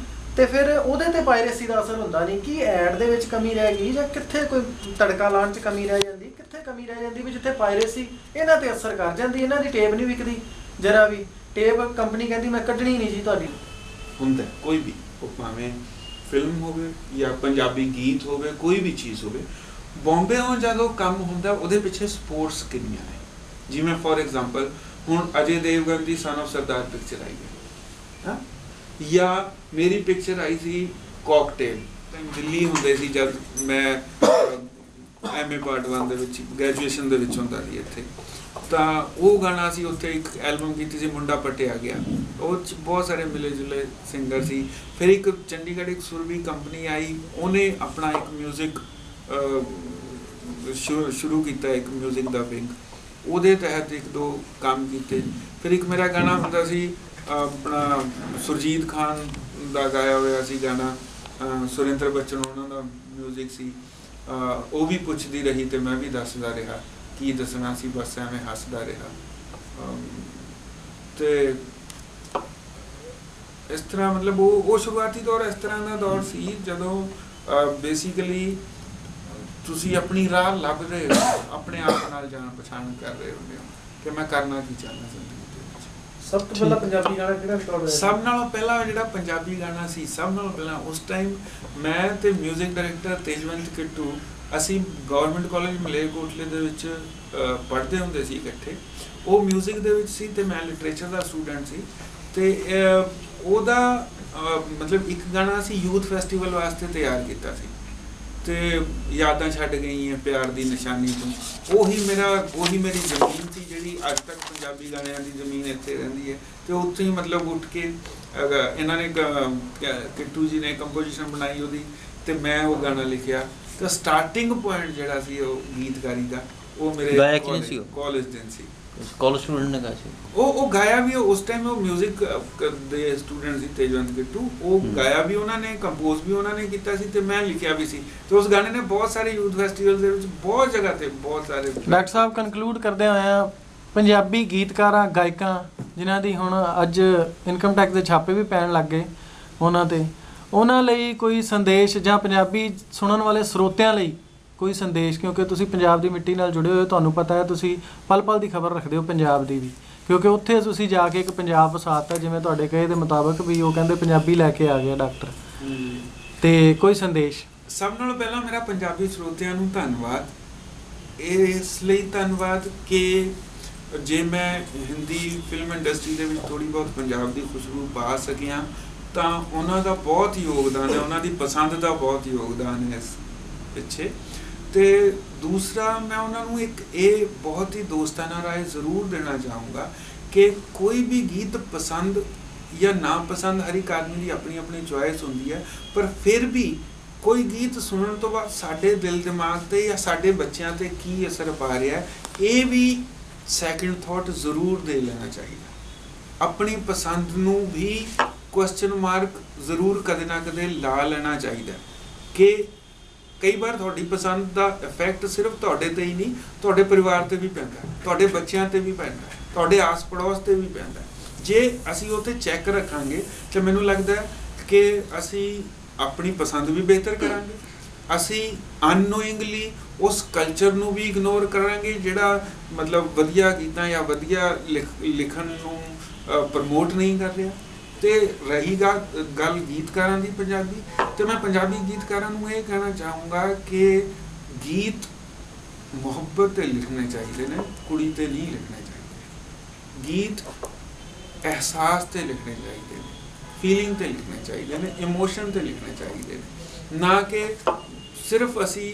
ਤੇ ਫਿਰ ਉਹਦੇ ਤੇ ਪਾਇਰੇਸੀ ਦਾ ਅਸਰ ਹੁੰਦਾ ਨਹੀਂ ਕਿ ਐਡ ਦੇ ਵਿੱਚ ਕਮੀ ਰਹਿ ਗਈ ਜਾਂ ਕਿੱਥੇ ਕੋਈ ਤੜਕਾ ਲਾਉਣ 'ਚ ਕਮੀ ਰਹਿ ਜਾਂਦੀ, ਕਿੱਥੇ ਕਮੀ ਰਹਿ ਜਾਂਦੀ ਵੀ ਜਿੱਥੇ ਪਾਇਰੇਸੀ ਇਹਨਾਂ ਤੇ ਅਸਰ ਕਰ ਜਾਂਦੀ। ਇਹਨਾਂ ਦੀ ਟੇਪ ਨਹੀਂ ਵਿਕਦੀ ਜਰਾ ਵੀ, ਟੇਪ ਕੰਪਨੀ ਕਹਿੰਦੀ ਮੈਂ ਕੱਢਣੀ ਨਹੀਂ ਜੀ ਤੁਹਾਡੀ। ਹੁੰਦਾ ਕੋਈ ਵੀ, ਉਹ ਭਾਵੇਂ ਫਿਲਮ ਹੋਵੇ ਜਾਂ ਪੰਜਾਬੀ ਗੀਤ ਹੋਵੇ, ਕੋਈ ਵੀ ਚੀਜ਼ ਹੋਵੇ, ਬੰਬੇ ਤੋਂ ਜਦੋਂ ਕੰਮ ਹੁੰਦਾ ਉਹਦੇ ਪਿੱਛੇ ਸਪੋਰਟਸ ਕਿੰਨੀਆਂ ਨੇ। ਜਿਵੇਂ ਫੋਰ ਐਗਜ਼ਾਮਪਲ ਹੁਣ ਅਜੇ ਦੇਵਗਨ ਦੀ ਸਨ ਆਫ ਸਰਦਾਰ ਪਿਕਚਰ ਆਈ ਹੈ, ਹਾਂ, ਜਾਂ ਮੇਰੀ ਪਿਕਚਰ ਆਈ ਸੀ ਕਾਕਟੇਲ, ਦਿੱਲੀ ਹੁੰਦੇ ਸੀ ਜਦ ਮੈਂ MA ਪਾਰਟ 1 ਦੇ ਵਿੱਚ ਗ੍ਰੈਜੂਏਸ਼ਨ ਦੇ ਵਿੱਚ ਹੁੰਦਾ ਸੀ ਇੱਥੇ, ਤਾਂ ਉਹ ਗਾਣਾ ਸੀ ਉੱਥੇ ਇੱਕ ਐਲਬਮ ਕੀਤੀ ਸੀ ਮੁੰਡਾ ਪਟਿਆ ਗਿਆ, ਉਹ 'ਚ ਬਹੁਤ ਸਾਰੇ ਮਿਲੇ ਜੁਲੇ ਸਿੰਗਰ ਸੀ। ਫਿਰ ਇੱਕ ਚੰਡੀਗੜ੍ਹ ਇੱਕ ਸੁਰਭੀ ਕੰਪਨੀ ਆਈ, ਉਹਨੇ ਆਪਣਾ ਇੱਕ ਮਿਊਜ਼ਿਕ ਸ਼ੁਰੂ ਕੀਤਾ, ਇੱਕ ਮਿਊਜ਼ਿਕ ਦਾ ਵਿੰਗ, ਉਹਦੇ ਤਹਿਤ ਇੱਕ ਦੋ ਕੰਮ ਕੀਤੇ। ਫਿਰ ਇੱਕ ਮੇਰਾ ਗਾਣਾ ਹੁੰਦਾ ਸੀ ਆਪਣਾ ਸੁਰਜੀਤ ਖਾਨ ਦਾ ਗਾਇਆ ਹੋਇਆ ਸੀ ਗਾਣਾ, ਸੁਰਿੰਦਰ ਬੱਚਨ ਉਹਨਾਂ ਦਾ ਮਿਊਜ਼ਿਕ ਸੀ, ਉਹ ਵੀ ਪੁੱਛਦੀ ਰਹੀ ਤੇ ਮੈਂ ਵੀ ਦੱਸਦਾ ਰਿਹਾ, ਕੀ ਦੱਸਣਾ ਸੀ ਬਸ ਐਵੇਂ ਹੱਸਦਾ ਰਿਹਾ। ਤੇ ਇਸ ਤਰ੍ਹਾਂ ਮਤਲਬ ਉਹ ਸ਼ੁਰੂਆਤੀ ਦੌਰ ਇਸ ਤਰ੍ਹਾਂ ਦਾ ਦੌਰ ਸੀ ਜਦੋਂ ਬੇਸਿਕਲੀ ਤੁਸੀਂ ਆਪਣੀ ਰਾਹ ਲੱਭ ਰਹੇ ਹੋ, ਆਪਣੇ ਆਪ ਨਾਲ ਜਾਣ ਪਛਾਣ ਕਰ ਰਹੇ ਹੁੰਦੇ ਹੋ ਕਿ ਮੈਂ ਕਰਨਾ ਕੀ ਚਾਹੁੰਦਾ ਜ਼ਿੰਦਗੀ ਦੇ ਵਿੱਚ। ਸਭ ਤੋਂ ਪਹਿਲਾਂ ਪੰਜਾਬੀ ਗਾਣਾ ਕਿਹੜਾ ਰਿਕਾਰਡ ਹੋਇਆ? ਸਭ ਨਾਲੋਂ ਪਹਿਲਾਂ ਜਿਹੜਾ ਪੰਜਾਬੀ ਗਾਣਾ ਸੀ, ਸਭ ਨਾਲੋਂ ਪਹਿਲਾਂ ਉਸ ਟਾਈਮ ਮੈਂ ਤੇ ਮਿਊਜ਼ਿਕ ਡਾਇਰੈਕਟਰ ਤੇਜਵੰਤ ਕਿੱਟੂ, ਅਸੀਂ ਗਵਰਨਮੈਂਟ ਕਾਲਜ ਮਲੇਰਕੋਟਲੇ ਦੇ ਵਿੱਚ ਪੜ੍ਹਦੇ ਹੁੰਦੇ ਸੀ ਇਕੱਠੇ। ਉਹ ਮਿਊਜ਼ਿਕ ਦੇ ਵਿੱਚ ਸੀ ਤੇ ਮੈਂ ਲਿਟਰੇਚਰ ਦਾ ਸਟੂਡੈਂਟ ਸੀ। ਤੇ ਉਹਦਾ ਮਤਲਬ ਇੱਕ ਗਾਣਾ ਅਸੀਂ ਯੂਥ ਫੈਸਟੀਵਲ ਵਾਸਤੇ ਤਿਆਰ ਕੀਤਾ ਸੀ, ਤੇ ਯਾਦਾਂ ਛੱਡ ਗਈਆਂ ਪਿਆਰ ਦੀ ਨਿਸ਼ਾਨੀ ਤੋਂ। ਉਹੀ ਮੇਰੀ ਜ਼ਮੀਨ ਸੀ ਜਿਹੜੀ ਅੱਜ ਤੱਕ ਪੰਜਾਬੀ ਗਾਣਿਆਂ ਦੀ ਜ਼ਮੀਨ ਇੱਥੇ ਰਹਿੰਦੀ ਹੈ। ਤੇ ਉੱਥੇ ਹੀ ਮਤਲਬ ਉੱਠ ਕੇ ਇਹਨਾਂ ਨੇ ਕਿੱਟੂ ਜੀ ਨੇ ਕੰਪੋਜੀਸ਼ਨ ਬਣਾਈ ਉਹਦੀ, ਤੇ ਮੈਂ ਉਹ ਗਾਣਾ ਲਿਖਿਆ। ਤਾਂ ਸਟਾਰਟਿੰਗ ਪੁਆਇੰਟ ਜਿਹੜਾ ਸੀ ਉਹ ਗੀਤਕਾਰੀ ਦਾ, ਉਹ ਮੇਰੇ ਕਾਲਜ ਦਿਨ ਸੀ। ਕਾਲਜ ਸਟੂਡੈਂਟ ਨੇ ਗਾਇਆ ਸੀ ਉਹ ਗਾਇਆ ਵੀ ਉਸ ਟਾਈਮ, ਉਹ ਮਿਊਜ਼ਿਕ ਦੇ ਸਟੂਡੈਂਟ ਸੀ ਤੇਜਵੰਤ ਕਿੱਟੂ, ਉਹ ਗਾਇਆ ਵੀ ਉਹਨਾਂ ਨੇ, ਕੰਪੋਜ਼ ਵੀ ਉਹਨਾਂ ਨੇ ਕੀਤਾ ਸੀ ਤੇ ਮੈਂ ਲਿਖਿਆ ਵੀ ਸੀ। ਤੇ ਉਸ ਗਾਣੇ ਨੇ ਬਹੁਤ ਸਾਰੇ ਯੂਥ ਫੈਸਟੀਵਲ ਦੇ ਵਿੱਚ ਬਹੁਤ ਜਗ੍ਹਾ ਤੇ ਬਹੁਤ ਸਾਰੇ। ਡਾਕਟਰ ਸਾਹਿਬ ਕਨਕਲੂਡ ਕਰਦੇ ਹੋਇਆ, ਪੰਜਾਬੀ ਗੀਤਕਾਰਾਂ ਗਾਇਕਾਂ ਜਿਨ੍ਹਾਂ ਦੀ ਹੁਣ ਅੱਜ ਇਨਕਮ ਟੈਕਸ ਦੇ ਛਾਪੇ ਵੀ ਪੈਣ ਲੱਗ ਗਏ ਉਹਨਾਂ ਤੇ, ਉਹਨਾਂ ਲਈ ਕੋਈ ਸੰਦੇਸ਼ ਜਾਂ ਪੰਜਾਬੀ ਸੁਣਨ ਵਾਲੇ ਸਰੋਤਿਆਂ ਲਈ ਕੋਈ ਸੰਦੇਸ਼? ਕਿਉਂਕਿ ਤੁਸੀਂ ਪੰਜਾਬ ਦੀ ਮਿੱਟੀ ਨਾਲ ਜੁੜੇ ਹੋਏ, ਤੁਹਾਨੂੰ ਪਤਾ ਹੈ, ਤੁਸੀਂ ਪਲ ਪਲ ਦੀ ਖਬਰ ਰੱਖਦੇ ਹੋ ਪੰਜਾਬ ਦੀ ਵੀ, ਕਿਉਂਕਿ ਉੱਥੇ ਤੁਸੀਂ ਜਾ ਕੇ ਇੱਕ ਪੰਜਾਬ ਵਸਾਤਾ, ਜਿਵੇਂ ਤੁਹਾਡੇ ਕਹੇ ਦੇ ਮੁਤਾਬਕ ਵੀ ਉਹ ਕਹਿੰਦੇ ਪੰਜਾਬੀ ਲੈ ਕੇ ਆ ਗਿਆ ਡਾਕਟਰ। ਤੇ ਕੋਈ ਸੰਦੇਸ਼? ਸਭ ਨਾਲੋਂ ਪਹਿਲਾਂ ਮੇਰਾ ਪੰਜਾਬੀ ਸਰੋਤਿਆਂ ਨੂੰ ਧੰਨਵਾਦ, ਇਸ ਲਈ ਧੰਨਵਾਦ ਕਿ ਜੇ ਮੈਂ ਹਿੰਦੀ ਫਿਲਮ ਇੰਡਸਟਰੀ ਦੇ ਵਿੱਚ ਥੋੜ੍ਹੀ ਬਹੁਤ ਪੰਜਾਬ ਦੀ ਖੁਸ਼ਬੂ ਪਾ ਸਕਿਆ ਤਾਂ ਉਹਨਾਂ ਦਾ ਬਹੁਤ ਯੋਗਦਾਨ ਹੈ, ਉਹਨਾਂ ਦੀ ਪਸੰਦ ਦਾ ਬਹੁਤ ਯੋਗਦਾਨ ਹੈ ਇਸ ਪਿੱਛੇ। ਤੇ ਦੂਸਰਾ, ਮੈਂ ਉਹਨਾਂ ਨੂੰ ਇੱਕ ਇਹ ਬਹੁਤ ਹੀ ਦੋਸਤਾਨਾ ਰਾਏ ਜ਼ਰੂਰ ਦੇਣਾ ਚਾਹੂੰਗਾ ਕਿ ਕੋਈ ਵੀ ਗੀਤ ਪਸੰਦ ਜਾਂ ਨਾ ਪਸੰਦ ਹਰ ਇੱਕ ਆਦਮੀ ਦੀ ਆਪਣੀ ਆਪਣੀ ਚੋਇਸ ਹੁੰਦੀ ਹੈ, ਪਰ ਫਿਰ ਵੀ ਕੋਈ ਗੀਤ ਸੁਣਨ ਤੋਂ ਬਾਅਦ ਸਾਡੇ ਦਿਲ ਦਿਮਾਗ 'ਤੇ ਜਾਂ ਸਾਡੇ ਬੱਚਿਆਂ 'ਤੇ ਕੀ ਅਸਰ ਪਾ ਰਿਹਾ ਹੈ, ਇਹ ਵੀ ਸੈਕਿੰਡ ਥਾਟ ਜ਼ਰੂਰ ਦੇ ਲੈਣਾ ਚਾਹੀਦਾ। ਆਪਣੀ ਪਸੰਦ ਨੂੰ ਵੀ ਕੁਐਸਚਨ ਮਾਰਕ ਜ਼ਰੂਰ ਕਦੇ ਨਾ ਕਦੇ ਲਾ ਲੈਣਾ ਚਾਹੀਦਾ ਕਿ ਕਈ ਵਾਰ ਤੁਹਾਡੀ ਪਸੰਦ ਦਾ ਇਫੈਕਟ ਸਿਰਫ ਤੁਹਾਡੇ 'ਤੇ ਹੀ ਨਹੀਂ, ਤੁਹਾਡੇ ਪਰਿਵਾਰ 'ਤੇ ਵੀ ਪੈਂਦਾ, ਤੁਹਾਡੇ ਬੱਚਿਆਂ 'ਤੇ ਵੀ ਪੈਂਦਾ, ਤੁਹਾਡੇ ਆਸ ਪੜੋਸ 'ਤੇ ਵੀ ਪੈਂਦਾ। ਜੇ ਅਸੀਂ ਉਹ 'ਤੇ ਚੈੱਕ ਰੱਖਾਂਗੇ ਤਾਂ ਮੈਨੂੰ ਲੱਗਦਾ ਕਿ ਅਸੀਂ ਆਪਣੀ ਪਸੰਦ ਵੀ ਬਿਹਤਰ ਕਰਾਂਗੇ, ਅਸੀਂ ਅਨਨੋਇੰਗਲੀ ਉਸ ਕਲਚਰ ਨੂੰ ਵੀ ਇਗਨੋਰ ਕਰਾਂਗੇ ਜਿਹੜਾ ਮਤਲਬ ਵਧੀਆ ਗੀਤਾਂ ਜਾਂ ਵਧੀਆ ਲਿਖਣ ਨੂੰ ਪ੍ਰਮੋਟ ਨਹੀਂ ਕਰ ਰਿਹਾ। ਤੇ ਰਹੀ ਗੱਲ ਗੀਤਕਾਰਾਂ ਦੀ ਪੰਜਾਬੀ, ਤੇ ਮੈਂ ਪੰਜਾਬੀ ਗੀਤਕਾਰਾਂ ਨੂੰ ਇਹ ਕਹਿਣਾ ਚਾਹੂੰਗਾ ਕਿ ਗੀਤ ਮੁਹੱਬਤ 'ਤੇ ਲਿਖਣੇ ਚਾਹੀਦੇ ਨੇ, ਕੁੜੀ 'ਤੇ ਨਹੀਂ ਲਿਖਣੇ ਚਾਹੀਦੇ। ਗੀਤ ਅਹਿਸਾਸ 'ਤੇ ਲਿਖਣੇ ਚਾਹੀਦੇ ਨੇ, ਫੀਲਿੰਗ 'ਤੇ ਲਿਖਣੇ ਚਾਹੀਦੇ ਨੇ, ਇਮੋਸ਼ਨ 'ਤੇ ਲਿਖਣੇ ਚਾਹੀਦੇ ਨੇ, ਨਾ ਕਿ ਸਿਰਫ ਅਸੀਂ